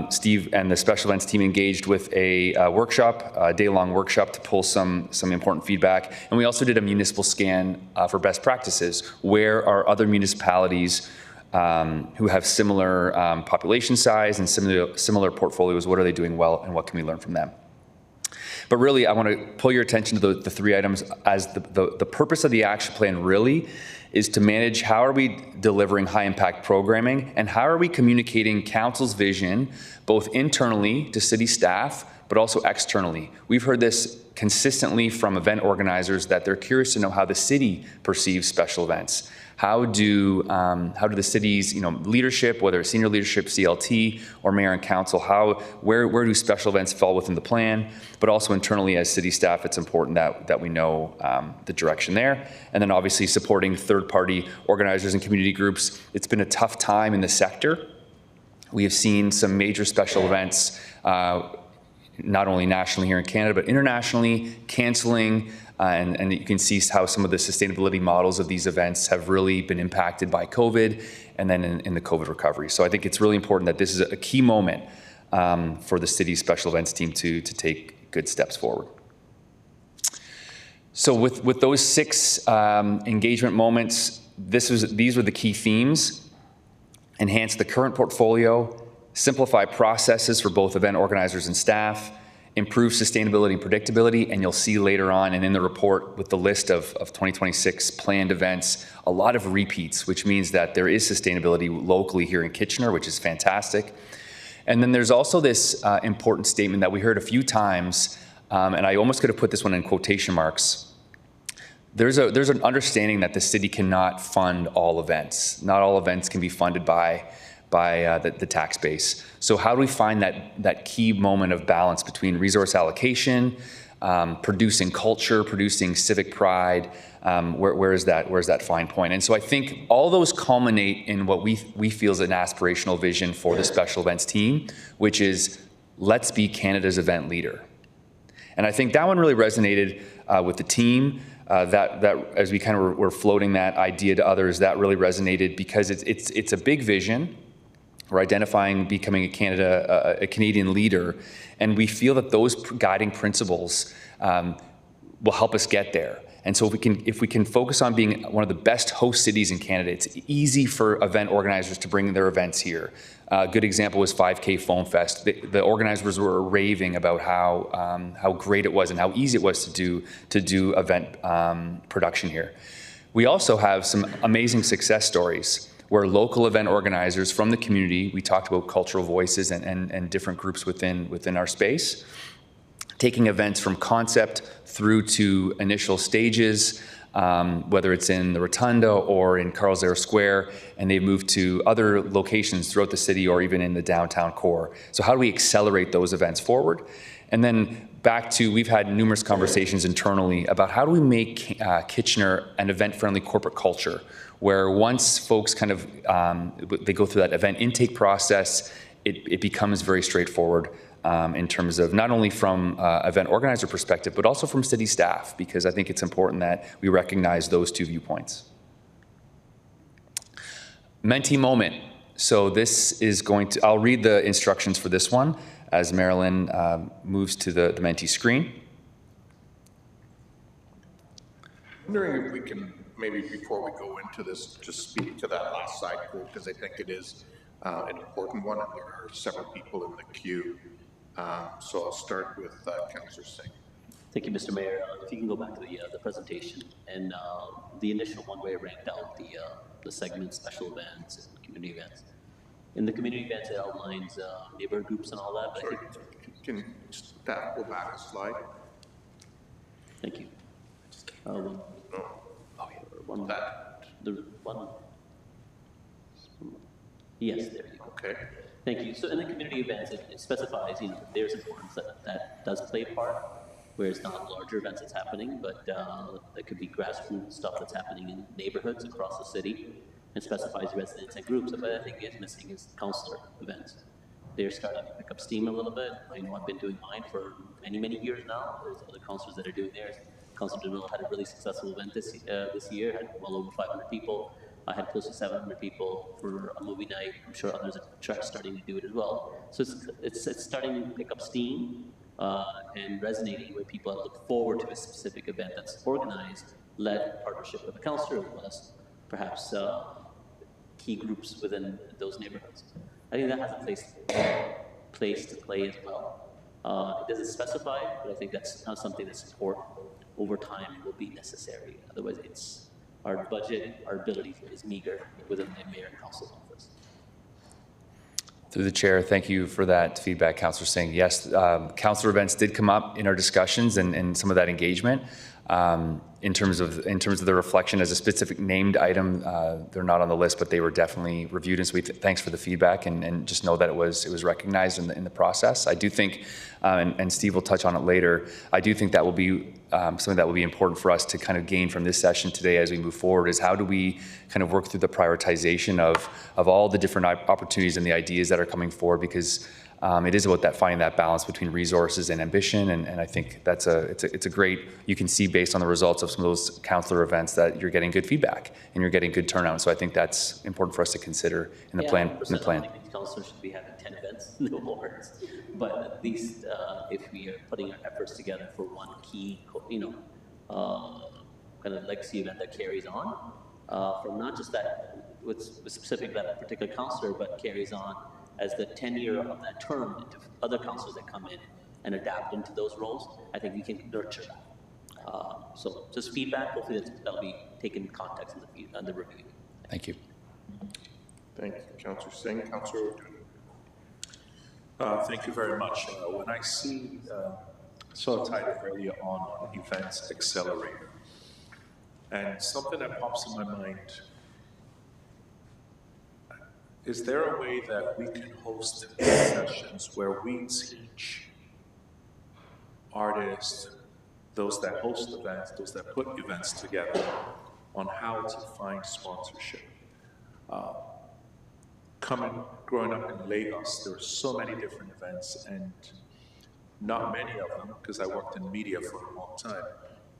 Steve and the special events team engaged with a workshop, a day-long workshop, to pull some important feedback. And we also did a municipal scan for best practices. Where are other municipalities who have similar population size and similar portfolios? What are they doing well, and what can we learn from them? But really, I want to pull your attention to the 3 items, as the purpose of the action plan really is to manage how are we delivering high impact programming, and how are we communicating council's vision both internally to city staff but also externally. We've heard this consistently from event organizers that they're curious to know how the city perceives special events. How do the city's leadership, whether it's senior leadership, CLT, or mayor and council, where do special events fall within the plan? But also internally as city staff, it's important that we know the direction there. And then obviously supporting third-party organizers and community groups. It's been a tough time in the sector. We have seen some major special events, not only nationally here in Canada, but internationally, canceling. And you can see how some of the sustainability models of these events have really been impacted by COVID and then in the COVID recovery. So I think it's really important that this is a key moment for the city's special events team to take good steps forward. So with those 6 engagement moments, these were the key themes: enhance the current portfolio, simplify processes for both event organizers and staff, improve sustainability and predictability. And you'll see later on and in the report with the list of 2026 planned events, a lot of repeats, which means that there is sustainability locally here in Kitchener, which is fantastic. And then there's also this important statement that we heard a few times, and I almost could have put this one in quotation marks. There's an understanding that the city cannot fund all events. Not all events can be funded by the tax base. So how do we find that key moment of balance between resource allocation, producing culture, producing civic pride? Where's that fine point? And so I think all those culminate in what we feel is an aspirational vision for the special events team, which is let's be Canada's event leader. And I think that one really resonated with the team. that as we kind of were floating that idea to others, that really resonated because it's a big vision. We're identifying becoming a Canadian leader, and we feel that those guiding principles will help us get there. And so if we can focus on being one of the best host cities in Canada, it's easy for event organizers to bring their events here. A good example was 5K Foam Fest. The organizers were raving about how great it was and how easy it was to do event production here. We also have some amazing success stories where local event organizers from the community, we talked about cultural voices and different groups within our space, taking events from concept through to initial stages, whether it's in the Rotunda or in Carl Zare Square, and they've moved to other locations throughout the city or even in the downtown core. So how do we accelerate those events forward? And then back to, we've had numerous conversations internally about how do we make Kitchener an event-friendly corporate culture, where once folks kind of, they go through that event intake process, it becomes very straightforward in terms of not only from event organizer perspective, but also from city staff, because I think it's important that we recognize those two viewpoints. Mentee moment. So this is going to, I'll read the instructions for this one as Marilyn moves to the Mentee screen. I'm wondering if we can, maybe before we go into this, just speak to that last side quote, because I think it is an important one, and there are several people in the queue. So I'll start with Councillor Singh. Thank you, Mr. Mayor. If you can go back to the presentation and the initial one where I ranked out the segments, special events, and community events. In the community events, it outlines neighborhood groups and all that. But Sorry, can staff go back a slide? Thank you. No. One. That. The one. Yes, there you go. Okay. Thank you. So in the community events, it specifies, there's importance that does play a part, where it's not larger events that's happening, but there could be grassroots stuff that's happening in neighborhoods across the city, and specifies residents and groups. But I think it's missing is councillor events. They're starting to pick up steam a little bit. I know I've been doing mine for many, many years now. There's other councillors that are doing theirs. Councillor DeMille had a really successful event this year, had well over 500 people. I had close to 700 people for a movie night. I'm sure others are starting to do it as well. So it's starting to pick up steam and resonating with people that look forward to a specific event that's organized, led in partnership with the councillor, as well as perhaps key groups within those neighborhoods. I think that has a place to play as well. It doesn't specify, but I think that's not something that support over time will be necessary. Otherwise, our budget, our ability is meager within the mayor and council's office. Through the chair, thank you for that feedback, Councillor Singh. Yes, councillor events did come up in our discussions and some of that engagement. In terms of the reflection as a specific named item, they're not on the list, but they were definitely reviewed. And so thanks for the feedback, and just know that it was recognized in the process. I do think, and Steve will touch on it later, I do think that will be something that will be important for us to kind of gain from this session today as we move forward, is how do we kind of work through the prioritization of all the different opportunities and the ideas that are coming forward, because it is about finding that balance between resources and ambition, and I think it's a great, you can see based on the results of some of those councillor events that you're getting good feedback and you're getting good turnout. So I think that's important for us to consider in the plan. In the plan. I think councillors should be having 10 events, no more. But at least if we are putting our efforts together for one key, kind of legacy event that carries on from not just that with specific that particular councillor, but carries on as the tenure of that term into other councillors that come in and adapt into those roles. I think we can nurture that. So just feedback, hopefully that'll be taken in context in the review. Thank you. Thank you, Councillor Singh. Councillor Thank you very much. When I see, saw a title earlier on Events Accelerator, and something that pops in my mind, is there a way that we can host sessions where we teach artists, those that host events, those that put events together, on how to find sponsorship? Growing up in Lagos, there were so many different events, and not many of them, because I worked in media for a long time,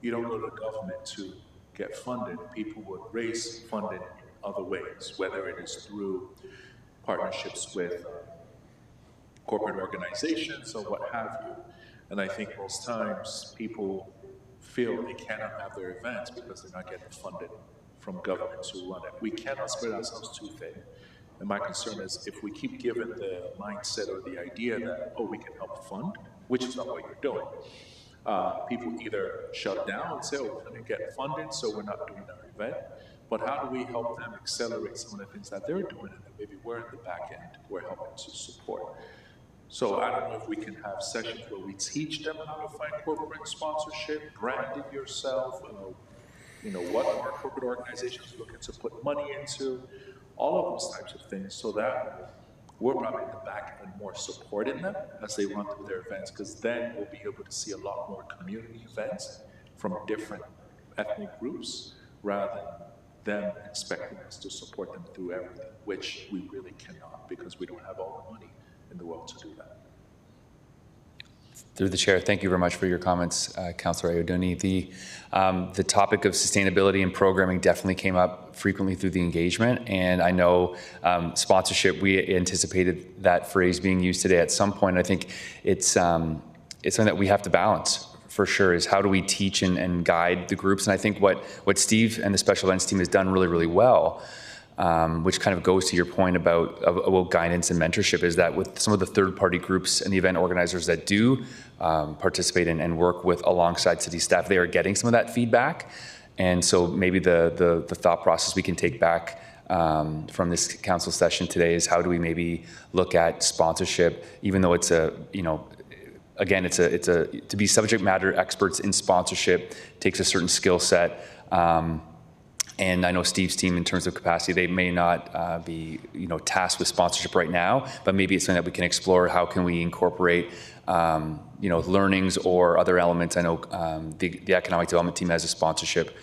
you don't go to government to get funded. People would raise funding in other ways, whether it is through partnerships with corporate organizations or what have you. And I think most times people feel they cannot have their events because they're not getting funded from governments who run it. We cannot spread ourselves too thin. And my concern is if we keep giving the mindset or the idea that, oh, we can help fund, which is not what you're doing, people either shut down and say, oh, we're going to get funded, so we're not doing our event. But how do we help them accelerate some of the things that they're doing and that maybe we're in the back end, we're helping to support? So I don't know if we can have sessions where we teach them how to find corporate sponsorship, branding yourself, what are corporate organizations looking to put money into, all of those types of things, so that we're probably in the back end more supporting them as they run through their events, because then we'll be able to see a lot more community events from different ethnic groups rather than them expecting us to support them through everything, which we really cannot because we don't have all the money in the world to do that. Through the chair, thank you very much for your comments, Councillor Ayoduni. The topic of sustainability and programming definitely came up frequently through the engagement, and I know sponsorship, we anticipated that phrase being used today at some point. I think it's something that we have to balance for sure, is how do we teach and guide the groups. And I think what Steve and the special events team has done really, really well, which kind of goes to your point about guidance and mentorship, is that with some of the third-party groups and the event organizers that do participate and work with alongside city staff, they are getting some of that feedback. And so maybe the thought process we can take back from this council session today is how do we maybe look at sponsorship, even though it's again, it's a to be subject matter experts in sponsorship takes a certain skill set. And I know Steve's team, in terms of capacity, they may not be, tasked with sponsorship right now, but maybe it's something that we can explore. How can we incorporate, learnings or other elements? I know the economic development team has a sponsorship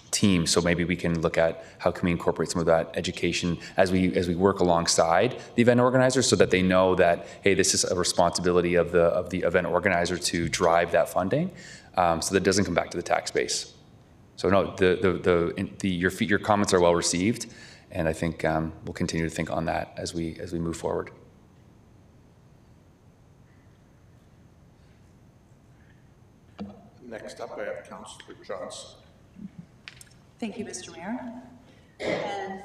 team, so maybe we can look at how can we incorporate some of that education as we work alongside the event organizer, so that they know that, hey, this is a responsibility of the event organizer to drive that funding, so that it doesn't come back to the tax base. So no, your comments are well received, and I think we'll continue to think on that as we move forward. Next up, I have Councillor Johnson. Thank you, Mr. Mayor. And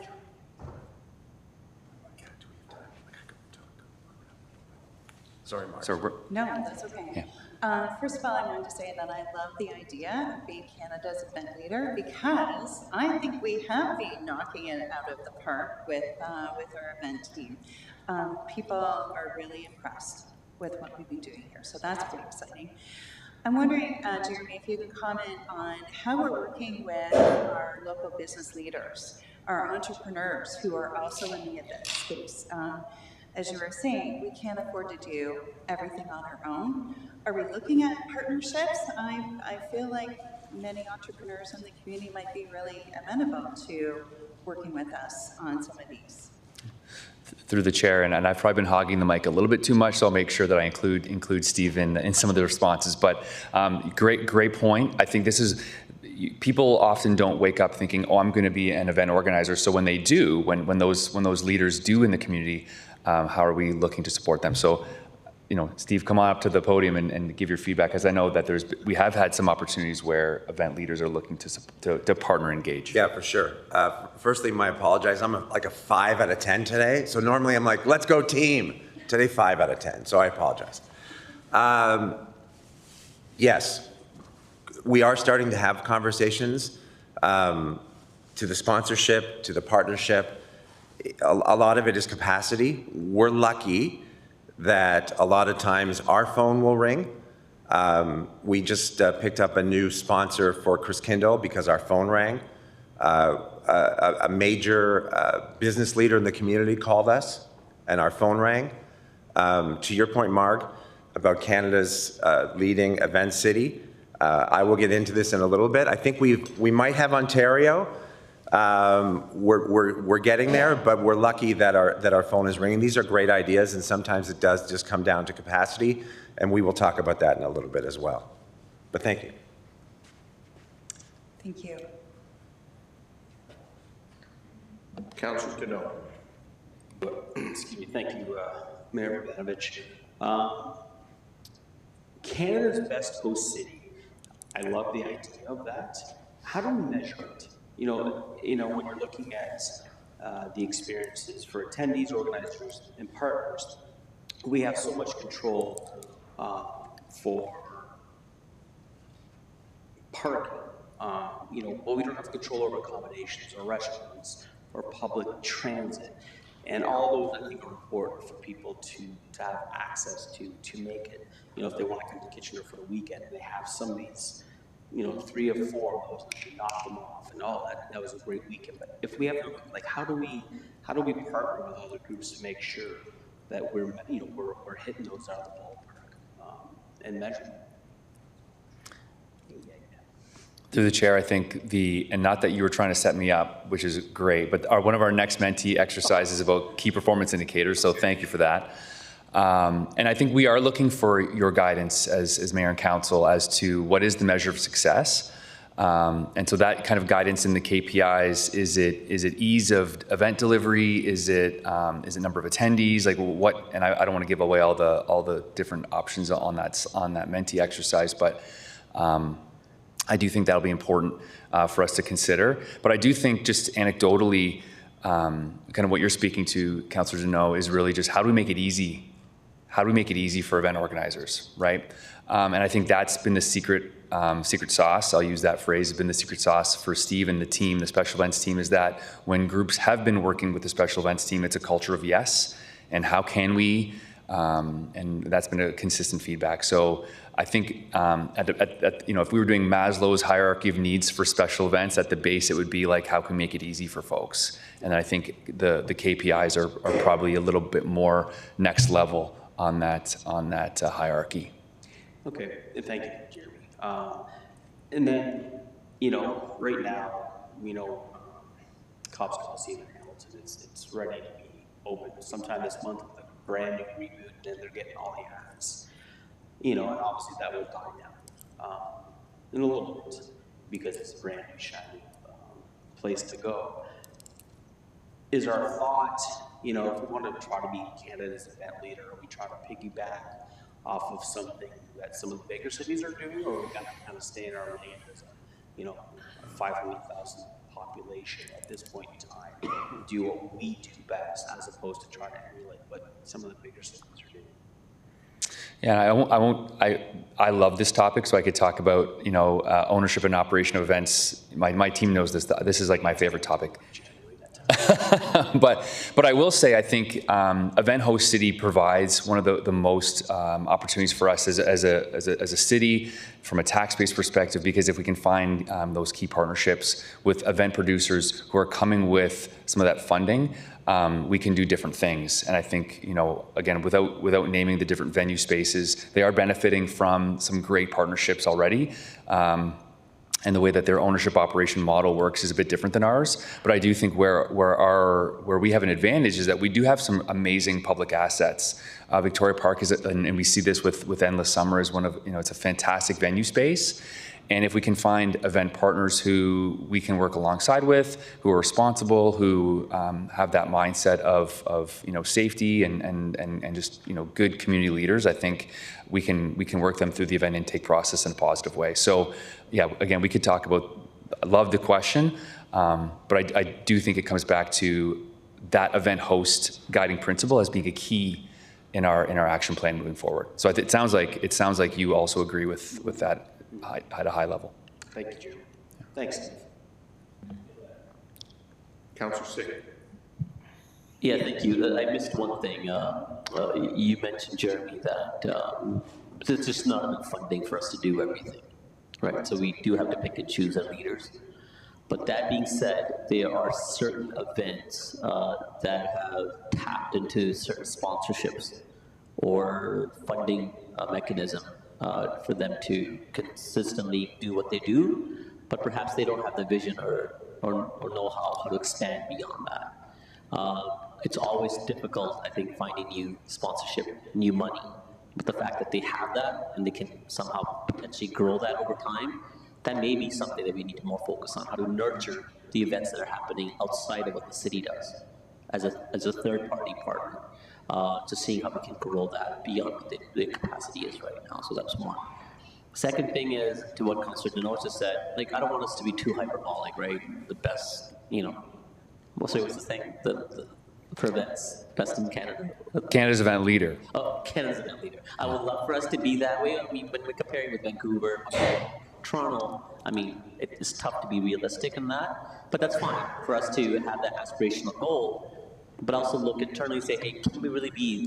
Sorry, Mark. So no, that's okay. Yeah. First of all, I wanted to say that I love the idea of being Canada's event leader, because I think we have been knocking it out of the park with our event team. People are really impressed with what we've been doing here, so that's pretty exciting. I'm wondering, Jeremy, if you could comment on how we're working with our local business leaders, our entrepreneurs who are also in the event space. As you were saying, we can't afford to do everything on our own. Are we looking at partnerships? I feel like many entrepreneurs in the community might be really amenable to working with us on some of these. Through the chair, and I've probably been hogging the mic a little bit too much, so I'll make sure that I include Steve in some of the responses. But great point. I think this is, people often don't wake up thinking, oh, I'm going to be an event organizer. So when they do, when those leaders do in the community, how are we looking to support them? So, Steve, come on up to the podium and give your feedback, because I know that we have had some opportunities where event leaders are looking to partner engage. Yeah, for sure. Firstly, I apologize. I'm like a 5 out of 10 today. So normally I'm like, let's go team. Today, 5 out of 10. So I apologize. Yes, we are starting to have conversations to the sponsorship, to the partnership. A lot of it is capacity. We're lucky that a lot of times our phone will ring. We just picked up a new sponsor for Chris Kindle because our phone rang. A major business leader in the community called us and our phone rang. To your point, Marg, about Canada's leading event city, I will get into this in a little bit. I think we might have Ontario. We're getting there, but we're lucky that our phone is ringing. These are great ideas, and sometimes it does just come down to capacity, and we will talk about that in a little bit as well. But thank you. Thank you. Councillor Deneau. Excuse me, thank you, Mayor Bogdanovich. Canada's best host city. I love the idea of that. How do we measure it? You know, when you're looking at the experiences for attendees, organizers, and partners, we have so much control for parking. But we don't have control over accommodations or restaurants or public transit. And all those, I think, are important for people to have access to make it. If they want to come to Kitchener for the weekend and they have some of these, 3 or 4 of those, they should knock them off and all that. That was a great weekend. But if we have, how do we partner with other groups to make sure that we're hitting those out of the ballpark and measuring? Through the chair, I think and not that you were trying to set me up, which is great, but one of our next mentee exercises is about key performance indicators, so thank you for that. And I think we are looking for your guidance as mayor and council as to what is the measure of success. And so that kind of guidance in the KPIs, is it ease of event delivery? Is it number of attendees? Like what, and I don't want to give away all the different options on that mentee exercise, but I do think that'll be important for us to consider. But I do think just anecdotally, kind of what you're speaking to, Councillor Deneau, is really just how do we make it easy? How do we make it easy for event organizers, right? And I think that's been the secret sauce, I'll use that phrase, has been the secret sauce for Steve and the team, the special events team, is that when groups have been working with the special events team, it's a culture of yes, and how can we, and that's been a consistent feedback. So I think if we were doing Maslow's hierarchy of needs for special events, at the base it would be like, how can we make it easy for folks? And I think the KPIs are probably a little bit more next level on that hierarchy. Okay, thank you, Jeremy. And then, right now, Cobb's Coliseum in Hamilton, it's ready to be open sometime this month with a brand new reboot, and they're getting all the acts. And obviously that will die down in a little bit because it's a brand new, shiny place to go. Is our thought, if we want to try to be Canada's event leader, are we trying to piggyback off of something that some of the bigger cities are doing, or are we going to kind of stay in our lane as a 500,000 population at this point in time, do what we do best as opposed to trying to emulate what some of the bigger cities are doing? Yeah, I love this topic, so I could talk about, ownership and operation of events. My team knows this. This is like my favorite topic. But I will say, I think Event Host City provides one of the most opportunities for us as a city from a tax-based perspective, because if we can find those key partnerships with event producers who are coming with some of that funding, we can do different things. And I think, again, without naming the different venue spaces, they are benefiting from some great partnerships already. And the way that their ownership operation model works is a bit different than ours. But I do think where we have an advantage is that we do have some amazing public assets. Victoria Park and we see this with Endless Summer as one of, it's a fantastic venue space. And if we can find event partners who we can work alongside with, who are responsible, who have that mindset of safety and just good community leaders, I think we can work them through the event intake process in a positive way. So yeah, again, we could talk about. I love the question, but I do think it comes back to that event host guiding principle as being a key in our action plan moving forward. So it sounds like you also agree with that. At a high level. Thank you, Jim. Thanks, Steve. Councillor Sig. Yeah, thank you. I missed one thing. You mentioned, Jeremy, that there's just not enough funding for us to do everything, right? So we do have to pick and choose our leaders. But that being said, there are certain events that have tapped into certain sponsorships or funding mechanism for them to consistently do what they do, but perhaps they don't have the vision or know how to expand beyond that. It's always difficult, I think, finding new sponsorship, new money. But the fact that they have that and they can somehow potentially grow that over time, that may be something that we need to more focus on, how to nurture the events that are happening outside of what the city does as a third party partner, to seeing how we can grow that beyond what the capacity is right now. So that's one. Second thing is to what Councillor Denosa said, like, I don't want us to be too hyperbolic, right? The best, what's the thing? For events, best in Canada. Canada's event leader. Oh, Canada's event leader. I would love for us to be that way. I mean, when we're comparing with Vancouver, Toronto, I mean, it's tough to be realistic in that, but that's fine for us to have that aspirational goal, but also look internally and say, hey, can we really be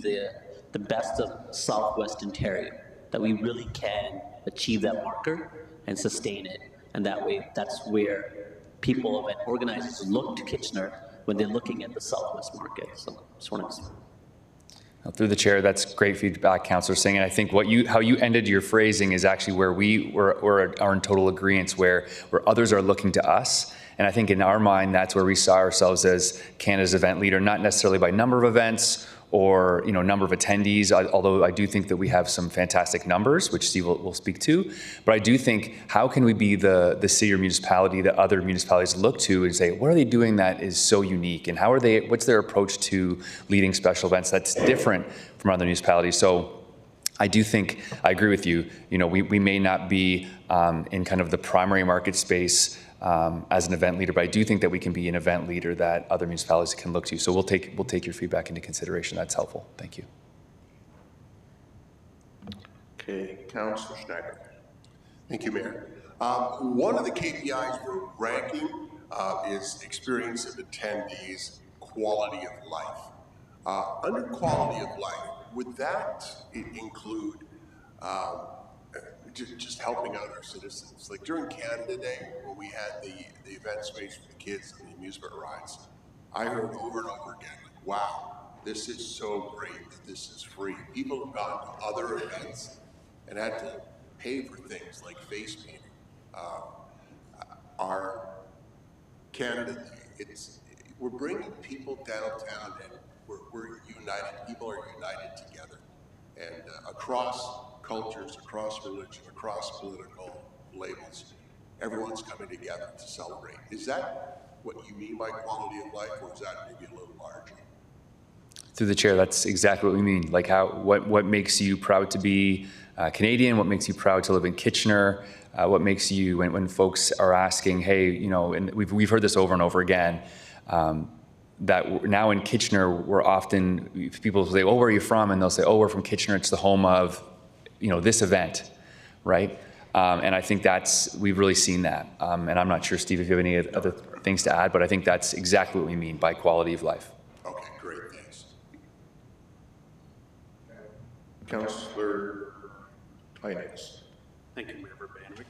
the best of Southwest Ontario, that we really can achieve that marker and sustain it, and that way, that's where people and organizers look to Kitchener when they're looking at the Southwest market. So just want to. Through the chair, that's great feedback, Councillor Singh. And I think how you ended your phrasing is actually where we are in total agreement, where others are looking to us. And I think in our mind, that's where we saw ourselves as Canada's event leader, not necessarily by number of events or number of attendees, although I do think that we have some fantastic numbers, which Steve will speak to. But I do think, how can we be the city or municipality that other municipalities look to and say, what are they doing that is so unique? And what's their approach to leading special events that's different from other municipalities? So I do think, I agree with you, we may not be in kind of the primary market space as an event leader, but I do think that we can be an event leader that other municipalities can look to. So we'll take your feedback into consideration. That's helpful. Thank you. Okay, Councillor Schneider. Thank you, Mayor. One of the KPIs we're ranking is experience of attendees, quality of life. Under quality of life, would that include just helping out our citizens? Like during Canada Day, when we had the event space for the kids and the amusement rides, I heard over and over again, like, wow, this is so great that this is free. People have gone to other events and had to pay for things like face painting. Our Canada Day, we're bringing people downtown, and we're united. People are united together, and across cultures, across religion, across political labels, everyone's coming together to celebrate. Is that what you mean by quality of life, or is that maybe a little larger? Through the chair, that's exactly what we mean. Like what makes you proud to be Canadian? What makes you proud to live in Kitchener? What makes you, when folks are asking, hey, and we've heard this over and over again, that now in Kitchener, we're often, people say, oh, where are you from? And they'll say, oh, we're from Kitchener. It's the home of, this event, right? And I think we've really seen that. And I'm not sure, Steve, if you have any other things to add, but I think that's exactly what we mean by quality of life. Okay, great, thanks. Councillor Tynes. Thank you, Mayor Banwick.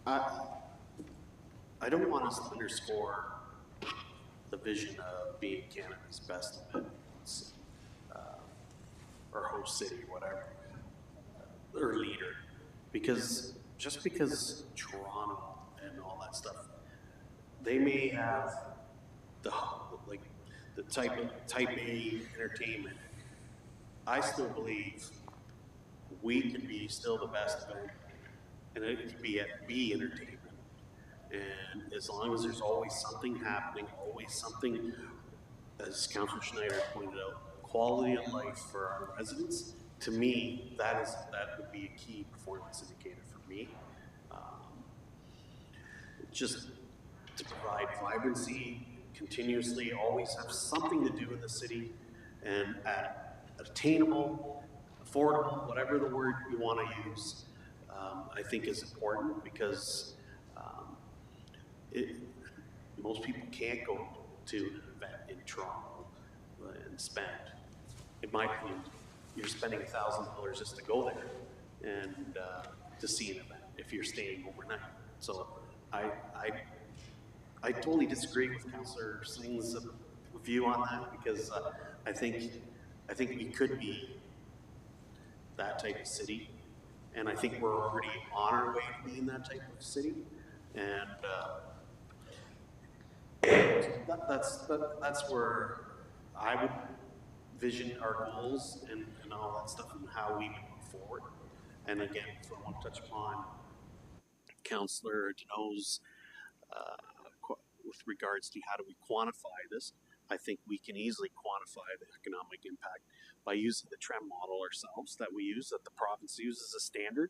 I don't want us to underscore the vision of being Canada's best events, or host city, whatever, or leader, because Toronto and all that stuff, they may have the type A entertainment. I still believe we can be still the best event, and it can be at B entertainment. And as long as there's always something happening, always something, as Councillor Schneider pointed out, quality of life for our residents, to me, that would be a key performance indicator for me. Just to provide vibrancy, continuously, always have something to do with the city, and at attainable, affordable, whatever the word you want to use, I think is important, because most people can't go to an event in Toronto and spend, in my opinion, you're spending $1,000 just to go there and to see an event if you're staying overnight. So I totally disagree with Councillor Singh's view on that, because I think we could be that type of city, and I think we're already on our way to being that type of city, and that's where I would vision our goals and all that stuff, and how we move forward. And again, if I want to touch upon Councillor Deneau's with regards to how do we quantify this, I think we can easily quantify the economic impact by using the TREM model ourselves that we use, that the province uses as a standard.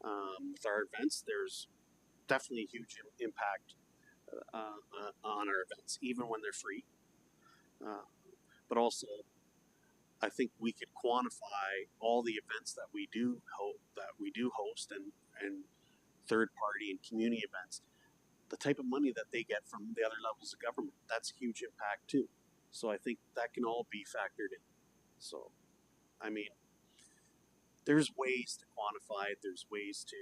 With our events, there's definitely a huge impact on our events, even when they're free. But also, I think we could quantify all the events that we do host and third party and community events. The type of money that they get from the other levels of government, that's a huge impact too. So I think that can all be factored in. So, I mean, there's ways to quantify it. There's ways to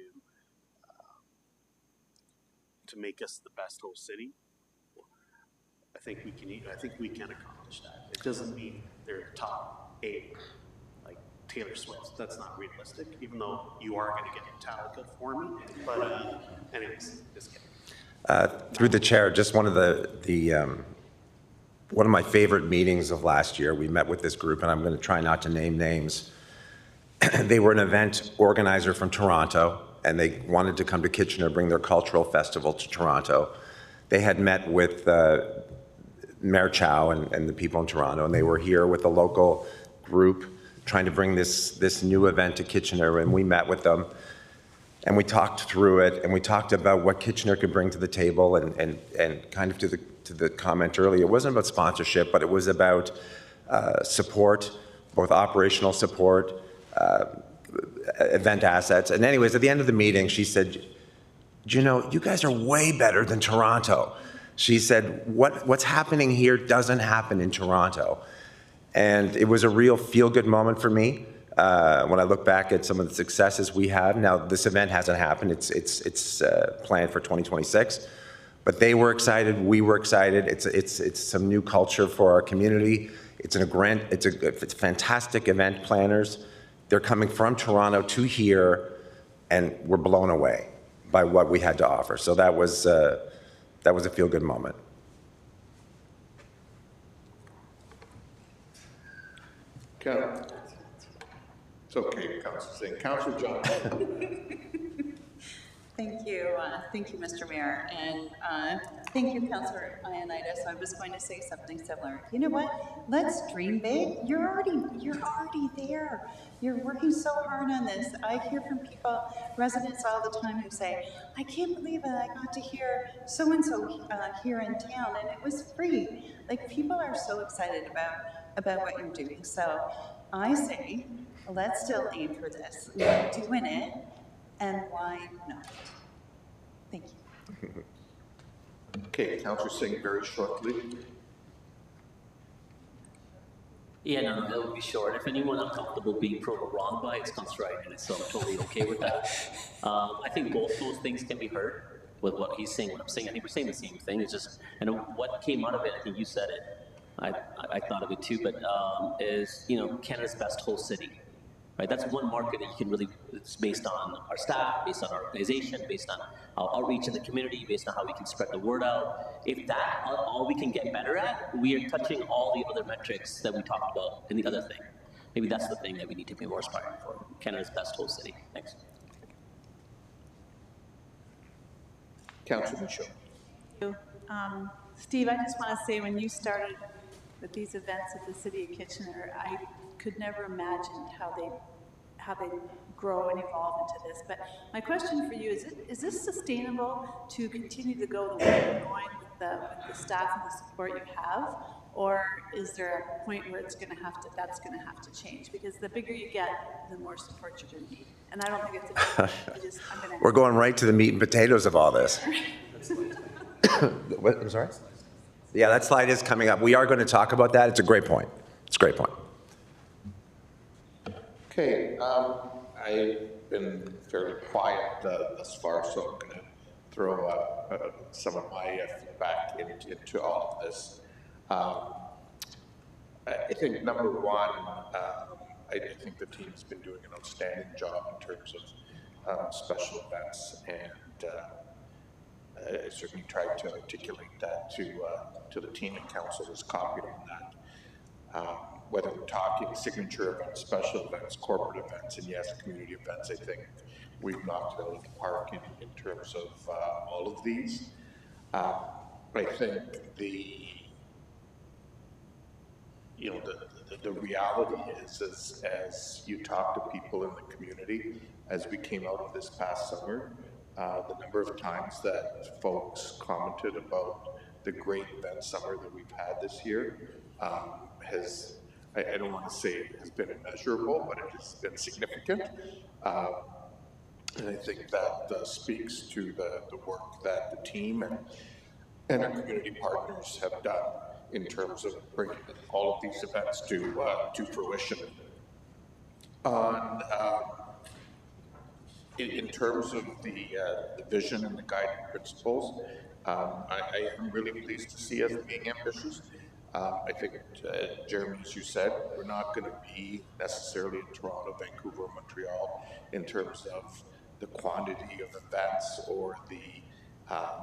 make us the best host city. I think we can accomplish that. It doesn't mean they're top 8 like Taylor Swift. That's not realistic. Even though you are going to get Metallica for me. But anyways, just kidding. Through the chair, just one of one of my favorite meetings of last year, we met with this group, and I'm going to try not to name names. They were an event organizer from Toronto, and they wanted to come to Kitchener, bring their cultural festival to Toronto. They had met with Mayor Chow and the people in Toronto, and they were here with a local group trying to bring this new event to Kitchener, and we met with them. And we talked through it, and we talked about what Kitchener could bring to the table, and kind of to the comment earlier, it wasn't about sponsorship, but it was about support, both operational support, event assets. And anyways, at the end of the meeting, she said, you know, you guys are way better than Toronto. She said, what's happening here doesn't happen in Toronto. And it was a real feel-good moment for me. When I look back at some of the successes we have, now this event hasn't happened, it's planned for 2026, but they were excited, we were excited, it's some new culture for our community, it's fantastic event planners, they're coming from Toronto to here, and we're blown away by what we had to offer, so that was a feel-good moment. It's okay, Councillor Singh. Councillor John. Thank you, Mr. Mayor, and thank you, Councillor Ioannidis. I was going to say something similar. You know what? Let's dream big. You're already there. You're working so hard on this. I hear from people, residents all the time, who say, "I can't believe it. I got to hear so and so here in town, and it was free." Like, people are so excited about what you're doing. So I say, let's still aim for this. We're doing it, and why not? Thank you. Okay, Councillor Singh, very shortly. Yeah, no, that would be short. If anyone uncomfortable being proven wrong by, it's Councillor Ioannidis, so I'm totally okay with that. I think both those things can be heard with what he's saying, what I'm saying. I think we're saying the same thing. It's just, and what came out of it, I think you said it, I thought of it too, but is, you know, Canada's best host city. Right, that's one market that you can really, it's based on our staff, based on our organization, based on our outreach in the community, based on how we can spread the word out. If that all we can get better at, we are touching all the other metrics that we talked about in the other thing. Maybe that's the thing that we need to be more aspiring for. Canada's best host city. Thanks. Councillor Michaud. Steve, I just want to say, when you started with these events at the City of Kitchener, I could never imagine how they grow and evolve into this. But my question for you is this sustainable to continue to go the way you're going with the staff and the support you have, or is there a point where that's going to have to change? Because the bigger you get, the more support you're going to need. And I don't think it's We're going right to the meat and potatoes of all this. What, I'm sorry? Yeah, that slide is coming up. We are going to talk about that. It's a great point. It's a great point. Okay, I've been fairly quiet thus far, so I'm going to throw some of my feedback into all of this. I think number one, I think the team's been doing an outstanding job in terms of special events, and I certainly tried to articulate that to the team and council as copied on that. whether we're talking signature events, special events, corporate events, and yes, community events, I think we've knocked it out of the park in terms of all of these. I think the reality is as you talk to people in the community, as we came out of this past summer, the number of times that folks commented about the great event summer that we've had this year has, I don't want to say has been immeasurable, but it has been significant. And I think that speaks to the work that the team and our community partners have done in terms of bringing all of these events to fruition. In terms of the vision and the guiding principles, I am really pleased to see us being ambitious. I think, Jeremy, as you said, we're not going to be necessarily in Toronto, Vancouver, Montreal in terms of the quantity of events or the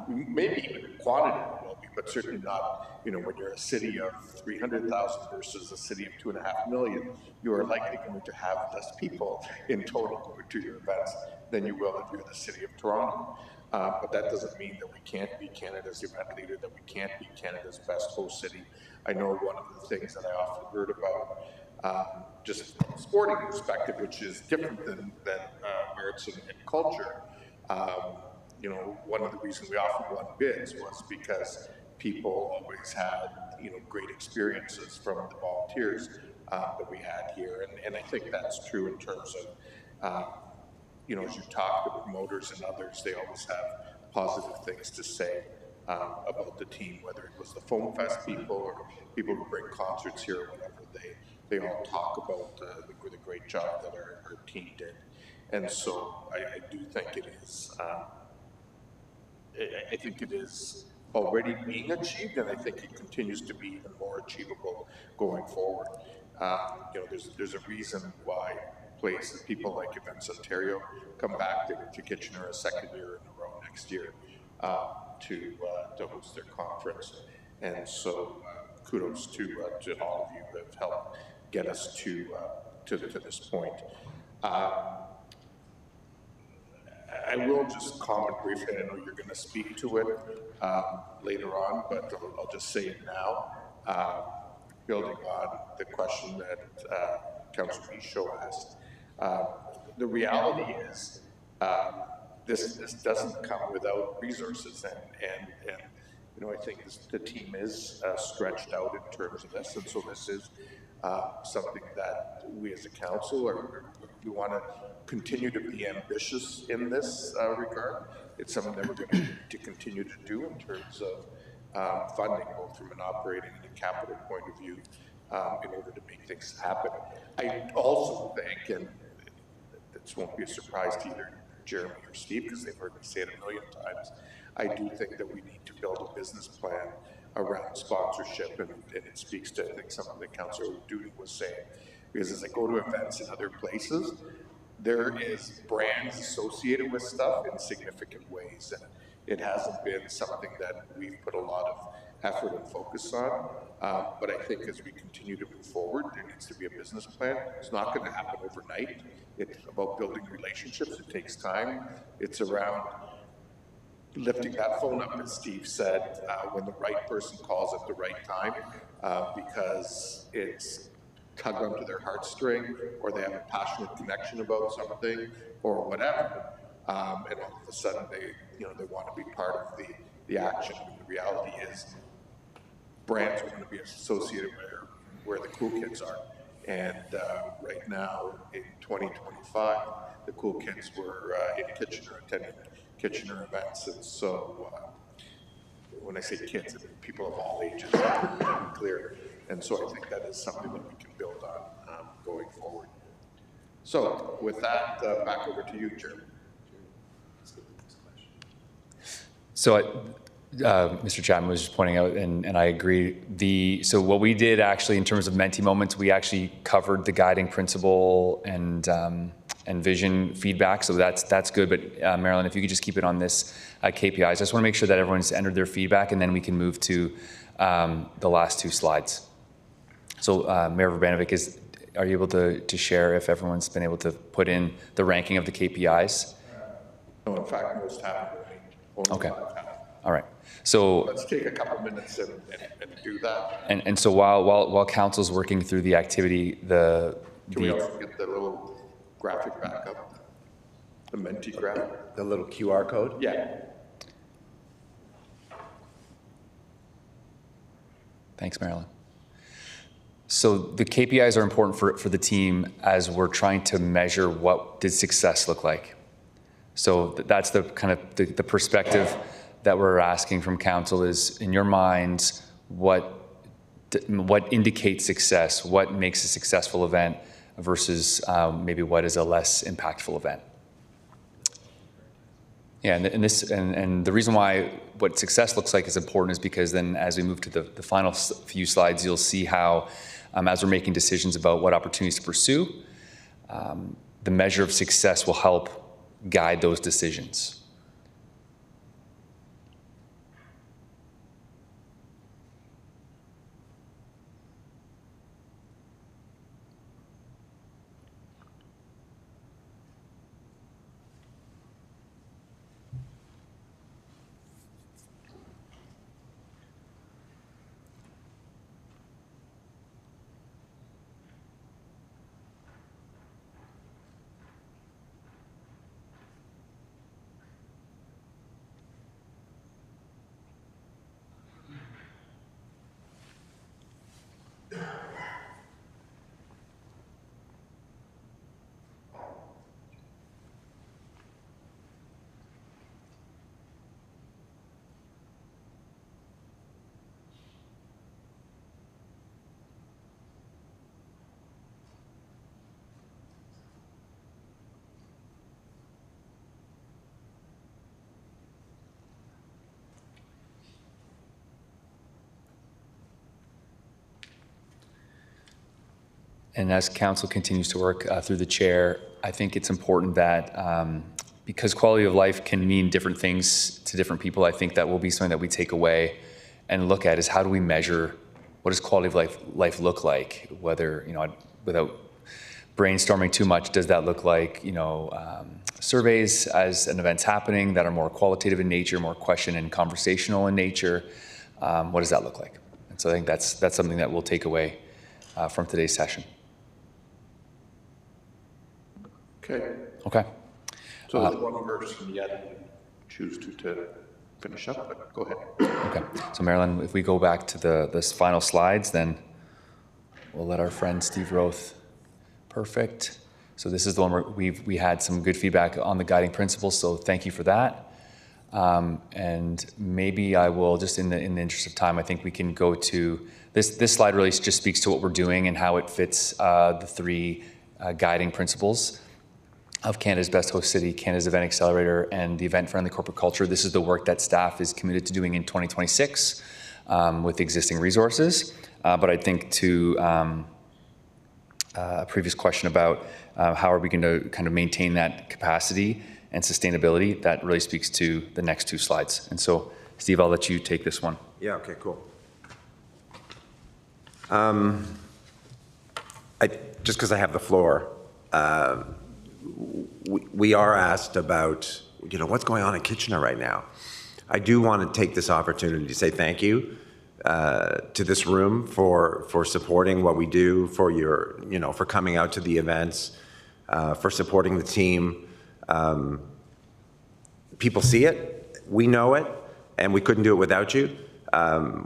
maybe even quantity will be, but certainly not, when you're a city of 300,000 versus a city of 2.5 million, you are likely going to have less people in total going to your events than you will if you're the city of Toronto. But that doesn't mean that we can't be Canada's event leader, that we can't be Canada's best host city. I know one of the things that I often heard about, just from a sporting perspective, which is different than arts and culture, one of the reasons we often won bids was because people always had, great experiences from the volunteers that we had here. And I think that's true in terms of, as you talk to promoters and others, they always have positive things to say about the team, whether it was the Foam Fest people or people who bring concerts here or whatever. They all talk about the great job that our team did. And so I do think it is, I think it is already being achieved, and I think it continues to be even more achievable going forward. There's a reason why places, people like Events Ontario, come back to Kitchener a second year in a row next year to host their conference. And so kudos to all of you who have helped get us to this point. I will just comment briefly. I know you're going to speak to it later on, but I'll just say it now. Building on the question that Councillor Michaud asked, the reality is this doesn't come without resources, and I think the team is stretched out in terms of this, and so this is something that we as a council we want to continue to be ambitious in this regard. It's something that we're going to continue to do in terms of funding, both from an operating and a capital point of view, in order to make things happen. I also think, and this won't be a surprise to either Jeremy or Steve, because they've heard me say it a million times, I do think that we need to build a business plan around sponsorship, and it speaks to, I think, something that Councillor Duty was saying, because as I go to events in other places, there is brands associated with stuff in significant ways, and it hasn't been something that we've put a lot of effort and focus on, but I think as we continue to move forward, there needs to be a business plan. It's not going to happen overnight. It's about building relationships. It takes time. It's around lifting that phone up, as Steve said, when the right person calls at the right time, because it's tugged onto their heartstring, or they have a passionate connection about something, or whatever, and all of a sudden they want to be part of the action. And the reality is, brands are going to be associated where the cool kids are, and right now in 2025, the cool kids were in Kitchener, attending Kitchener events, and so when I say kids, I mean people of all ages, to be clear. And so I think that is something that we can build on going forward. So with that, back over to you, Jeremy. So Mr. Chapman was just pointing out, and I agree, so what we did actually in terms of Menti Moments, we actually covered the guiding principle and vision feedback, so that's good. But Marilyn, if you could just keep it on this KPIs. I just want to make sure that everyone's entered their feedback, and then we can move to the last two slides. So So Mayor Urbanovic, are you able to share if everyone's been able to put in the ranking of the KPIs? No, in fact, most haven't. Only Okay. 5 have. All right. So Let's take a couple minutes and do that. and so while council's working through the activity, Can we also get the little graphic back up? The Menti graphic? The little QR code? Yeah. Thanks, Marilyn. So the KPIs are important for the team as we're trying to measure what did success look like. So that's the kind of the perspective that we're asking from council is, in your minds, what indicates success, what makes a successful event versus maybe what is a less impactful event. Yeah, and the reason why what success looks like is important is because then as we move to the final few slides, you'll see how as we're making decisions about what opportunities to pursue, the measure of success will help guide those decisions. And as council continues to work through the chair, I think it's important that because quality of life can mean different things to different people, I think that will be something that we take away and look at is how do we measure what does quality of life look like? Whether, without brainstorming too much, does that look like, surveys as an event's happening that are more qualitative in nature, more question and conversational in nature? What does that look like? And so I think that's something that we'll take away from today's session. Okay. Okay. So there's one person yet choose to finish up, but go ahead. Okay. So Marilyn, if we go back to the final slides, then we'll let our friend Steve Roth. Perfect. So this is the one where we had some good feedback on the guiding principles. So thank you for that. And maybe I will just in the interest of time, I think we can go to this slide. Really just speaks to what we're doing and how it fits the 3 guiding principles of Canada's Best Host City, Canada's Event Accelerator, and the Event-Friendly Corporate Culture. This is the work that staff is committed to doing in 2026 with existing resources. But I think to a previous question about how are we going to kind of maintain that capacity and sustainability, that really speaks to the next 2 slides. And so, Steve, I'll let you take this one. Yeah, okay, cool. Just because I have the floor, we are asked about, what's going on in Kitchener right now. I do want to take this opportunity to say thank you to this room for supporting what we do, for your, for coming out to the events, for supporting the team. People see it, we know it, and we couldn't do it without you.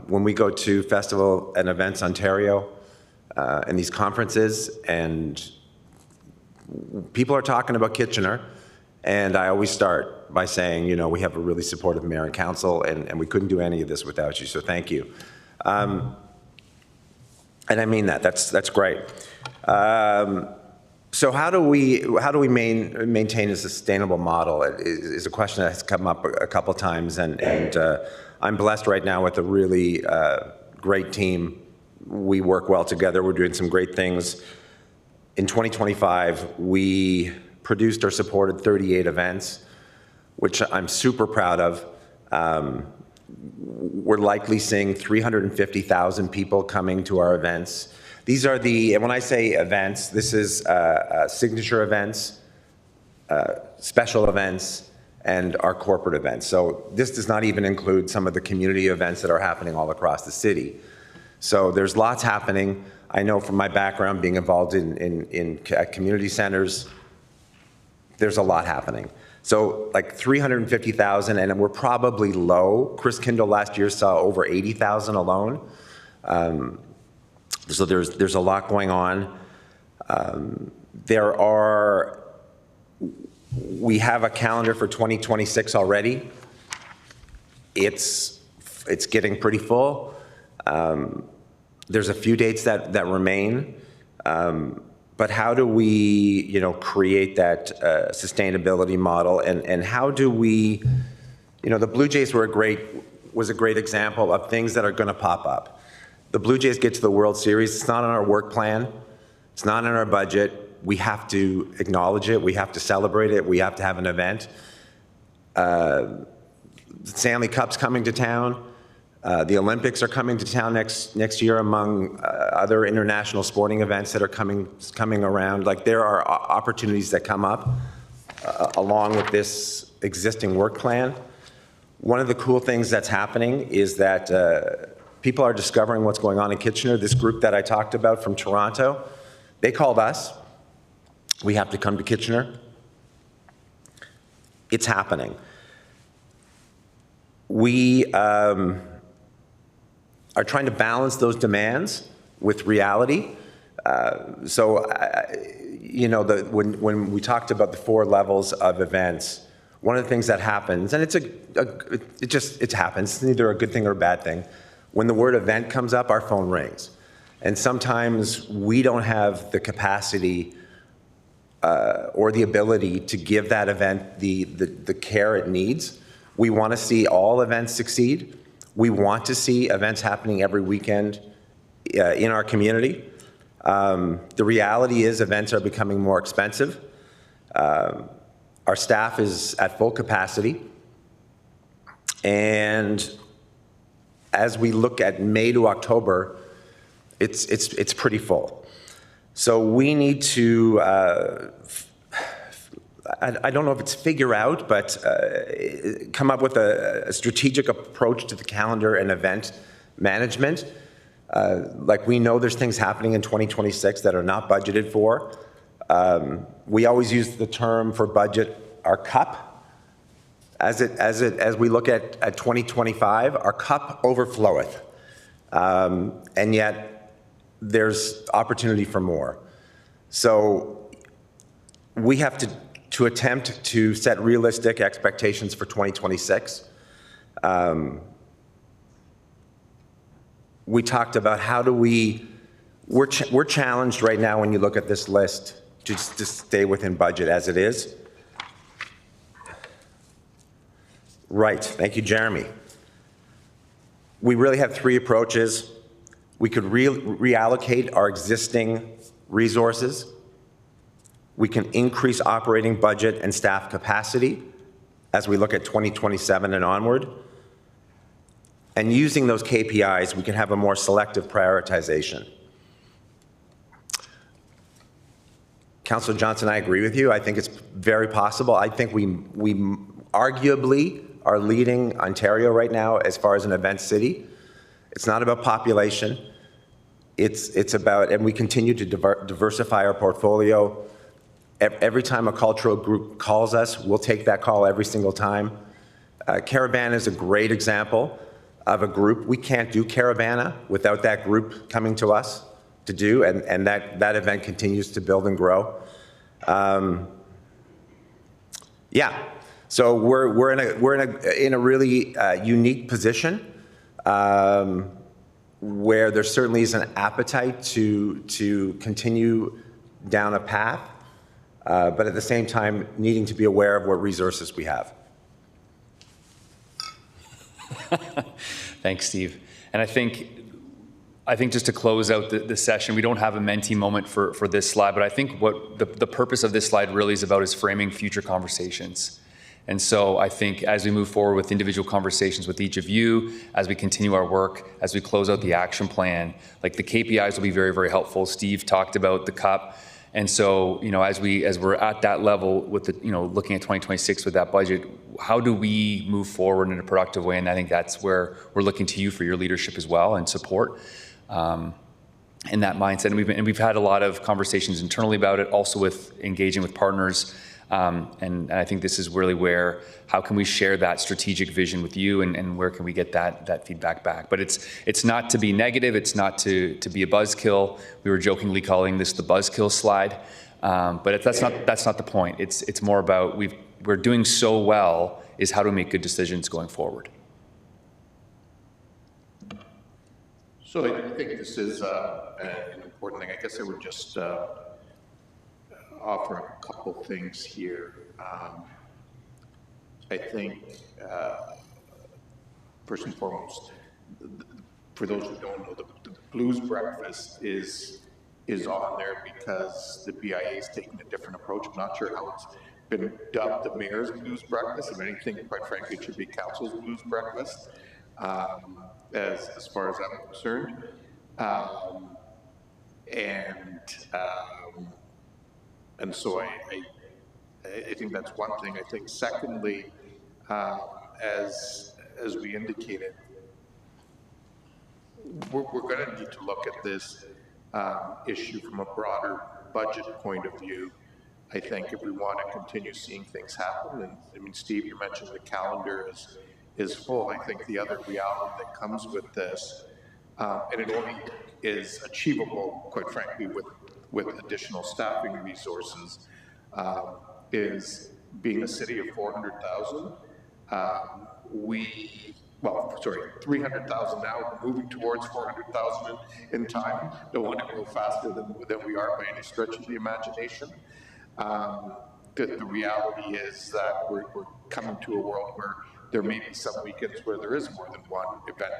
When we go to Festival and Events Ontario and these conferences, and people are talking about Kitchener, and I always start by saying, we have a really supportive mayor and council, and we couldn't do any of this without you, so thank you. And I mean that, that's great. So how do we maintain a sustainable model? It is a question that has come up a couple times, and I'm blessed right now with a really great team. We work well together, we're doing some great things. In 2025, we produced or supported 38 events, which I'm super proud of. we're likely seeing 350,000 people coming to our events. These are and when I say events, this is signature events, special events, and our corporate events. So this does not even include some of the community events that are happening all across the city. So there's lots happening. I know from my background being involved in community centers, there's a lot happening. So like 350,000, and we're probably low. Chris Kindle last year saw over 80,000 alone. So there's a lot going on. We have a calendar for 2026 already. It's getting pretty full. There's a few dates that remain. But how do we, create that sustainability model, and how do we, the Blue Jays was a great example of things that are going to pop up. The Blue Jays get to the World Series. It's not on our work plan. It's not in our budget. We have to acknowledge it. We have to celebrate it. We have to have an event. Stanley Cup's coming to town. The Olympics are coming to town next year, among other international sporting events that are coming around. Like, there are opportunities that come up along with this existing work plan. One of the cool things that's happening is that people are discovering what's going on in Kitchener. This group that I talked about from Toronto, they called us. We have to come to Kitchener. It's happening. We are trying to balance those demands with reality. When we talked about the 4 levels of events, one of the things that happens, and it happens, it's neither a good thing or a bad thing. When the word event comes up, our phone rings. And sometimes we don't have the capacity or the ability to give that event the care it needs. We want to see all events succeed. We want to see events happening every weekend in our community. The reality is events are becoming more expensive. Our staff is at full capacity. And as we look at May to October, it's pretty full. So we need to, I don't know if it's figure out, but come up with a strategic approach to the calendar and event management. Like, we know there's things happening in 2026 that are not budgeted for. We always use the term for budget, our cup. As we look at 2025, our cup overfloweth. And yet there's opportunity for more. So we have to attempt to set realistic expectations for 2026. We talked about how do we're challenged right now when you look at this list to stay within budget as it is. Right, thank you, Jeremy. We really have 3 approaches. We could reallocate our existing resources. We can increase operating budget and staff capacity as we look at 2027 and onward. And using those KPIs, we can have a more selective prioritization. Councillor Johnson, I agree with you. I think it's very possible. I think we arguably are leading Ontario right now as far as an event city. It's not about population. It's about, and we continue to diversify our portfolio. Every time a cultural group calls us, we'll take that call every single time. Caravana is a great example of a group. We can't do Caravana without that group coming to us to do, and that event continues to build and grow. Yeah, so we're in a really unique position where there certainly is an appetite to continue down a path, but at the same time needing to be aware of what resources we have. Thanks, Steve. And I think just to close out the session, we don't have a Menti moment for this slide, but I think what the purpose of this slide really is about is framing future conversations. And so I think as we move forward with individual conversations with each of you, as we continue our work, as we close out the action plan, like the KPIs will be very, very helpful. Steve talked about the cup. And so, as we're at that level with the, looking at 2026 with that budget, how do we move forward in a productive way? And I think that's where we're looking to you for your leadership as well and support in that mindset. And we've had a lot of conversations internally about it, also with engaging with partners. And I think this is really where, how can we share that strategic vision with you, and where can we get that feedback back? But it's not to be negative, it's not to be a buzzkill. We were jokingly calling this the buzzkill slide, but that's not the point. It's more about we're doing so well, is how do we make good decisions going forward? So I think this is an important thing. I guess I would just offer a couple things here. I think, first and foremost, for those who don't know, the Blues Breakfast is on there because the BIA is taking a different approach. I'm not sure how it's been dubbed the Mayor's Blues Breakfast. If anything, quite frankly, it should be Council's Blues Breakfast, as far as I'm concerned. And so I think that's one thing. I think secondly, as we indicated, we're going to need to look at this issue from a broader budget point of view. I think if we want to continue seeing things happen, and I mean, Steve, you mentioned the calendar is full. I think the other reality that comes with this, and it only is achievable, quite frankly, with additional staffing resources, is being a city of 400,000. 300,000 now, moving towards 400,000 in time. Don't want to go faster than we are by any stretch of the imagination. The reality is that we're coming to a world where there may be some weekends where there is more than one event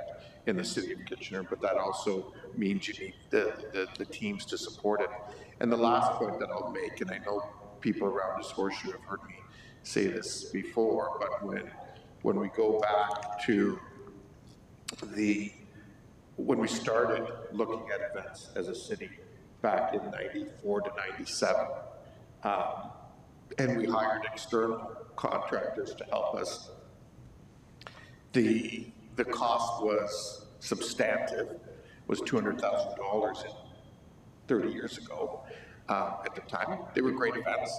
in the city of Kitchener, but that also means you need the teams to support it. And the last point that I'll make, and I know people around this horseshoe have heard me say this before, but when we go back to when we started looking at events as a city back in 94 to 97, and we hired external contractors to help us, the cost was substantive, was $200,000 30 years ago. At the time, they were great events,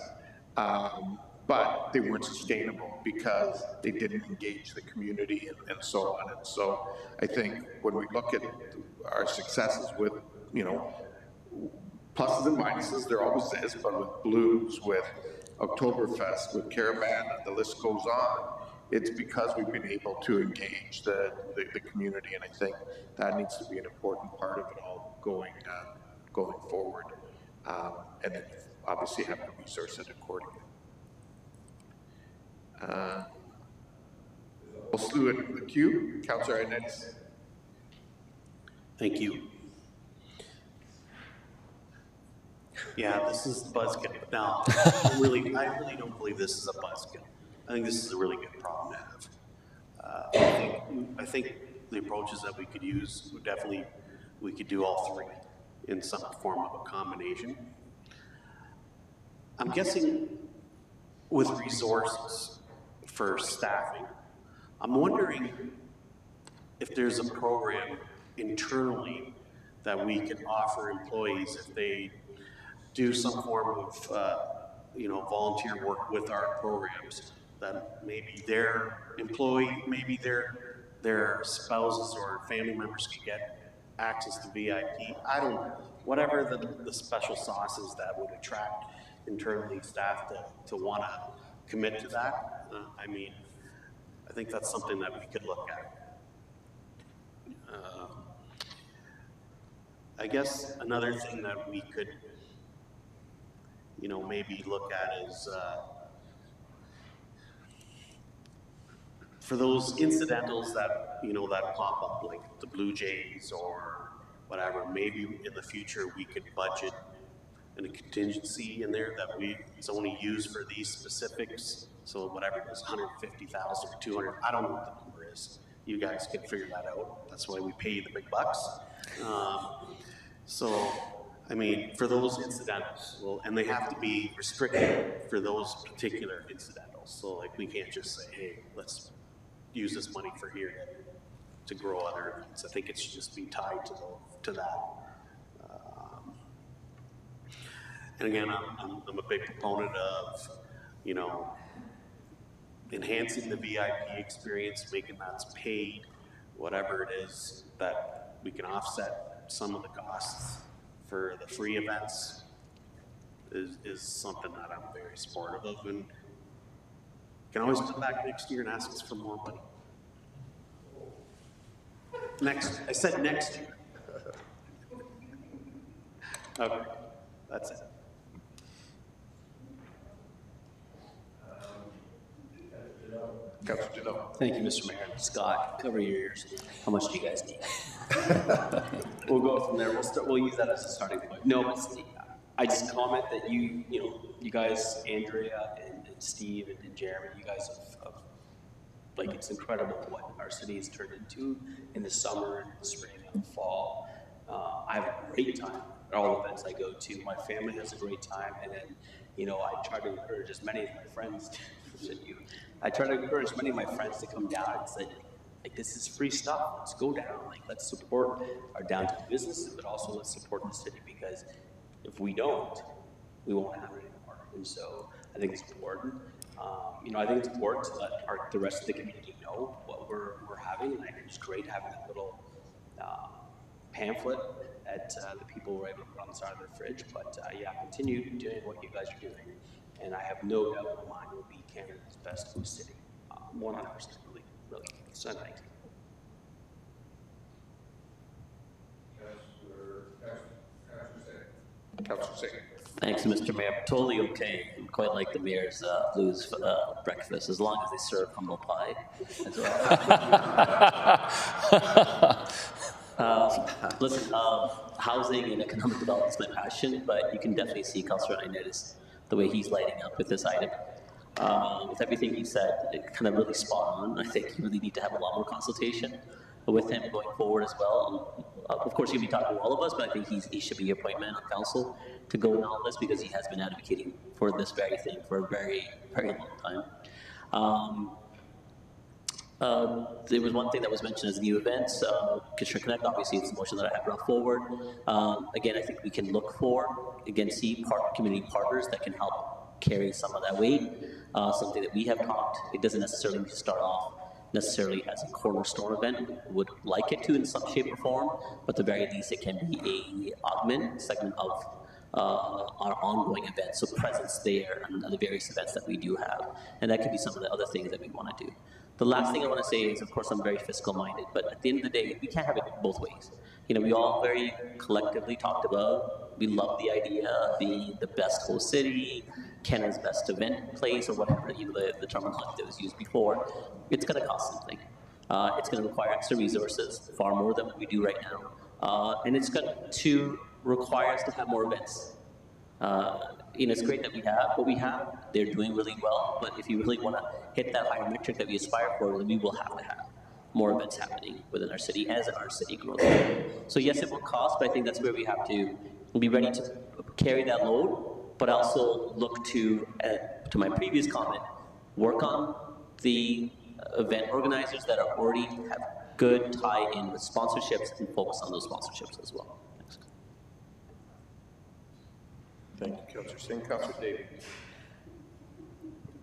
but they weren't sustainable because they didn't engage the community and so on. And so I think when we look at our successes with, pluses and minuses, there always is, but with Blues, with Oktoberfest, with Caravan, and the list goes on, it's because we've been able to engage the community, and I think that needs to be an important part of it all going forward. And then obviously have to resource it accordingly. We'll slew it in the queue. Councillor Inez. Thank you. Yeah, this is the buzzkill. Now, I really don't believe this is a buzzkill. I think this is a really good problem to have. I think the approaches that we could use, we could do all three in some form of a combination. I'm guessing with resources for staffing, I'm wondering if there's a program internally that we can offer employees if they do some form of volunteer work with our programs, that maybe their employee, maybe their spouses or family members can get access to VIP. I don't know, whatever the special sauce is that would attract internally staff to want to commit to that. I think that's something that we could look at. I guess another thing that we could, maybe look at is for those incidentals that, that pop up, like the Blue Jays or whatever, maybe in the future we could budget and a contingency in there that it's only used for these specifics. So whatever it is, 150,000 or 200, I don't know what the number is. You guys can figure that out. That's why we pay the big bucks. So, I mean, for those incidentals, well, and they have to be restricted for those particular incidentals. So like, we can't just say, hey, let's use this money for here to grow other events. I think it should just be tied to that. And again, I'm a big proponent of, you know, enhancing the VIP experience, making that's paid, whatever it is, that we can offset some of the costs for the free events is something that I'm very supportive of, and can always come back next year and ask us for more money. I said next year. Okay, that's it. Councilor Janot. Thank you, Mr. Mayor. Scott, cover your ears. How much do you guys need? We'll go from there. We'll use that as a starting point. No, I just comment that you guys, Andrea and Steve and Jeremy, you guys have like, it's incredible what our city has turned into in the summer, and the spring, and the fall. I have a great time at all events I go to. My family has a great time, and then, you know, I try to encourage as many of my friends to come down and say, like, this is free stuff. Let's go down. Like, let's support our downtown businesses, but also let's support the city, because if we don't, we won't have it anymore. And so I think it's important. I think it's important to let the rest of the community know what we're having, and I think it's great having that little pamphlet that the people were able to put on the side of their fridge. But yeah, continue doing what you guys are doing, and I have no doubt in my mind will be Canada's best food city. 100%, really. So thank you. Councilor Singh. Thanks, Mr. Mayor. Totally okay. I'm quite like the mayor's blues breakfast, as long as they serve humble pie as well. Listen, housing and economic development is my passion, but you can definitely see Councilor Ioannidis, the way he's lighting up with this item. With everything he said, it kind of really spot on. I think you really need to have a lot more consultation with him going forward as well. Of course, he'll be talking to all of us, but I think he should be appointment on council to go on all this, because he has been advocating for this very thing for a very, very long time. There was one thing that was mentioned as new events, Kitchener Connect. Obviously, it's a motion that I have brought forward. Again, I think we can look for, community partners that can help carry some of that weight. Something that we have talked, it doesn't necessarily need to start off necessarily as a cornerstone event. Would like it to in some shape or form, but at the very least it can be a segment of our ongoing events, so presence there and the various events that we do have, and that could be some of the other things that we want to do. The last thing I want to say is, of course, I'm very fiscal minded, but at the end of the day, we can't have it both ways. We all very collectively talked about, we love the idea of being the best host city, Canada's best event place, or whatever, the terminology that was used before. It's going to cost something. It's going to require extra resources, far more than what we do right now. And it's going to require us to have more events. It's great that we have what we have. They're doing really well, but if you really want to hit that higher metric that we aspire for, then we will have to have more events happening within our city as our city grows. So yes, it will cost, but I think that's where we have to be ready to carry that load, but also look to my previous comment, work on the event organizers that are already have good tie-in with sponsorships and focus on those sponsorships as well. Thanks. Thank you, Councilor Singh. Councilor David.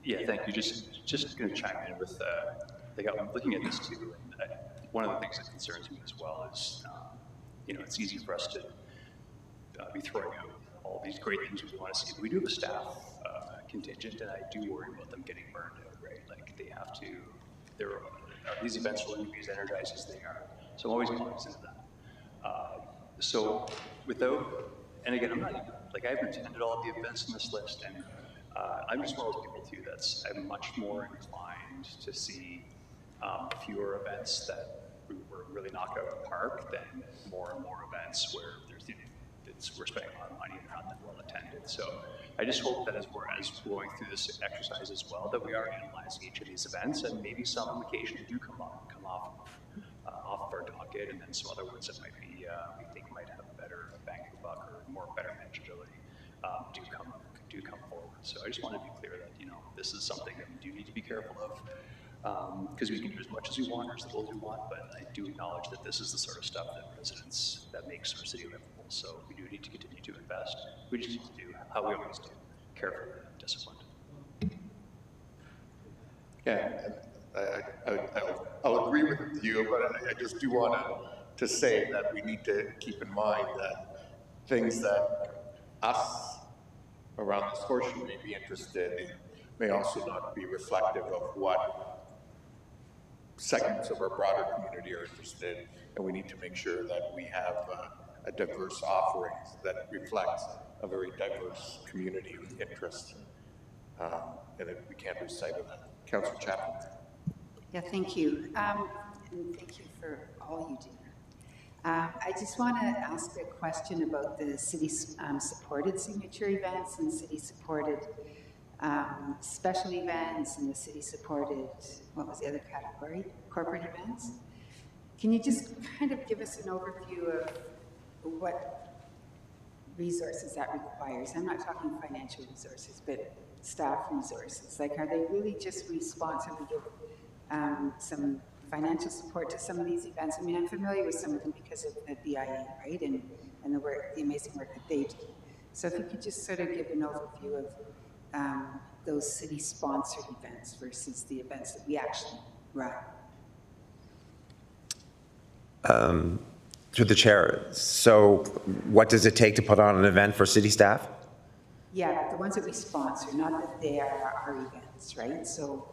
Yeah, thank you. Just going to chime in with, I'm looking at this too, and one of the things that concerns me as well is, it's easy for us to be throwing out all these great things we want to see. We do have a staff contingent, and I do worry about them getting burned out, right? Like, they have to, these events will be as energized as they are. So I'm always cognizant of that. So and again, I'm not even, I haven't attended all of the events in this list, and I'm just one of those people too I'm much more inclined to see fewer events that we were really knock out of the park than more and more events where we're spending a lot of money and not that well attended. So I just hope that as we're going through this exercise as well, that we are analyzing each of these events, and maybe some on occasion do come off of our docket, and then some other ones that might be we think might have a better bang for the buck or more better manageability do come forward. So I just want to be clear that this is something that we do need to be careful of, because we can do as much as we want or as little as we want, but I do acknowledge that this is the sort of stuff that makes our city livable. So we do need to continue to invest. We just need to do how we always do, carefully and disciplined. Yeah, I'll agree with you, but I just do want to say that we need to keep in mind that things that us around this horseshoe may be interested in may also not be reflective of what segments of our broader community are interested in, and we need to make sure that we have a diverse offering that reflects a very diverse community of interest, and that we can't lose sight of that. Councillor Chapman. Yeah, thank you. And thank you for all you do. I just want to ask a question about the city-supported signature events and city-supported special events and the city-supported, what was the other category? Corporate events. Can you just kind of give us an overview of what resources that requires? I'm not talking financial resources, but staff resources. Like, are they really just responsible to give some financial support to some of these events? I mean, I'm familiar with some of them because of the BIA, right? And the work, the amazing work that they do. So if you could just sort of give an overview of those city-sponsored events versus the events that we actually run. Through the chair, so what does it take to put on an event for city staff? Yeah, the ones that we sponsor, not that they are our events, right? So,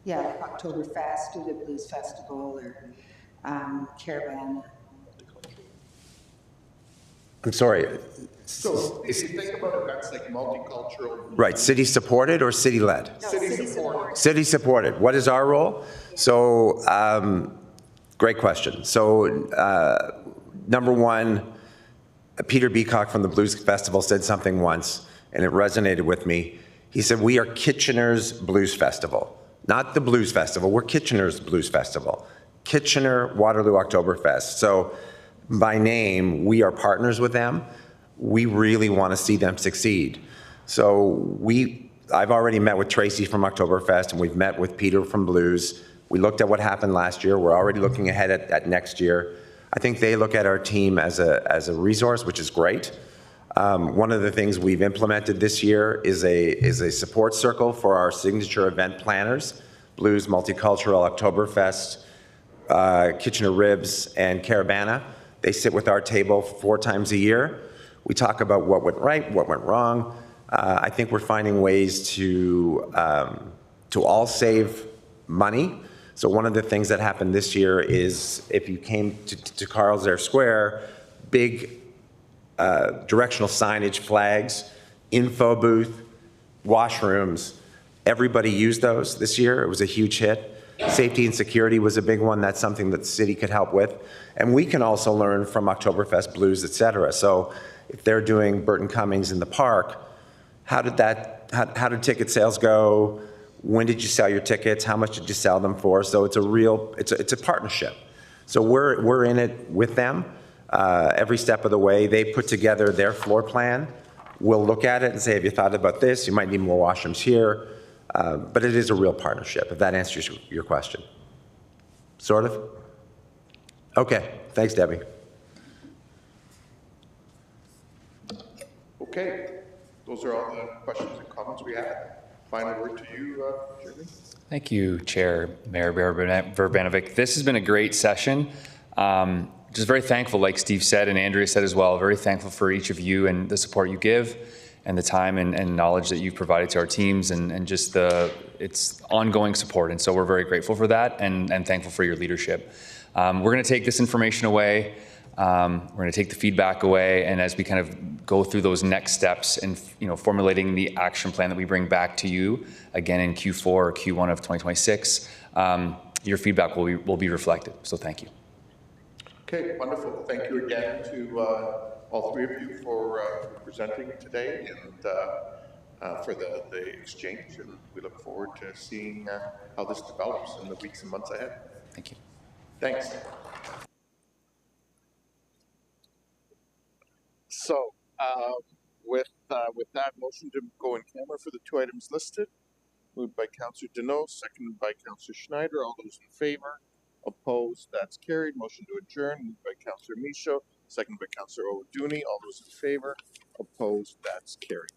yeah, like Oktoberfest or the Blues Festival or Caravana. I'm sorry. So if you think about events like multicultural. Right, city supported or city led? No, city supported. City supported. What is our role? So, great question. So, number one, Peter Beacock from the Blues Festival said something once, and it resonated with me. He said, we are Kitchener's Blues Festival. Not the Blues Festival, we're Kitchener's Blues Festival. Kitchener Waterloo Oktoberfest. So by name, we are partners with them. We really want to see them succeed. So I've already met with Tracy from Oktoberfest, and we've met with Peter from Blues. We looked at what happened last year. We're already looking ahead at next year. I think they look at our team as a resource, which is great. One of the things we've implemented this year is a support circle for our signature event planners, Blues, Multicultural, Oktoberfest, Kitchener Ribs, and Caravana. They sit with our table 4 times a year. We talk about what went right, what went wrong. I think we're finding ways to all save money. So one of the things that happened this year is if you came to Carl's Air Square, big directional signage, flags, info booth, washrooms, everybody used those this year. It was a huge hit. Safety and security was a big one. That's something that the city could help with. And we can also learn from Oktoberfest, Blues, et cetera. So if they're doing Burton Cummings in the park, how did ticket sales go? When did you sell your tickets? How much did you sell them for? So it's a partnership. So we're in it with them every step of the way. They put together their floor plan. We'll look at it and say, have you thought about this? You might need more washrooms here. But it is a real partnership, if that answers your question. Sort of? Okay, thanks, Debbie. Okay, those are all the questions and comments we had. Final word to you, Jeremy. Thank you, Chair, Mayor Verbanovic. This has been a great session. Just very thankful, like Steve said and Andrea said as well, very thankful for each of you and the support you give and the time and knowledge that you've provided to our teams and just it's ongoing support. And so we're very grateful for that and thankful for your leadership. We're going to take this information away. We're going to take the feedback away. And as we kind of go through those next steps and formulating the action plan that we bring back to you again in Q4 or Q1 of 2026, your feedback will be reflected. So thank you. Okay, wonderful. Thank you again to all three of you for presenting today and for the exchange. And we look forward to seeing how this develops in the weeks and months ahead. Thank you. Thanks. So, with that motion to go in camera for the two items listed, moved by Councillor Deneau, seconded by Councillor Schneider. All those in favor? Opposed? That's carried. Motion to adjourn, moved by Councillor Michaud, seconded by Councillor O'Dooney. All those in favor? Opposed? That's carried.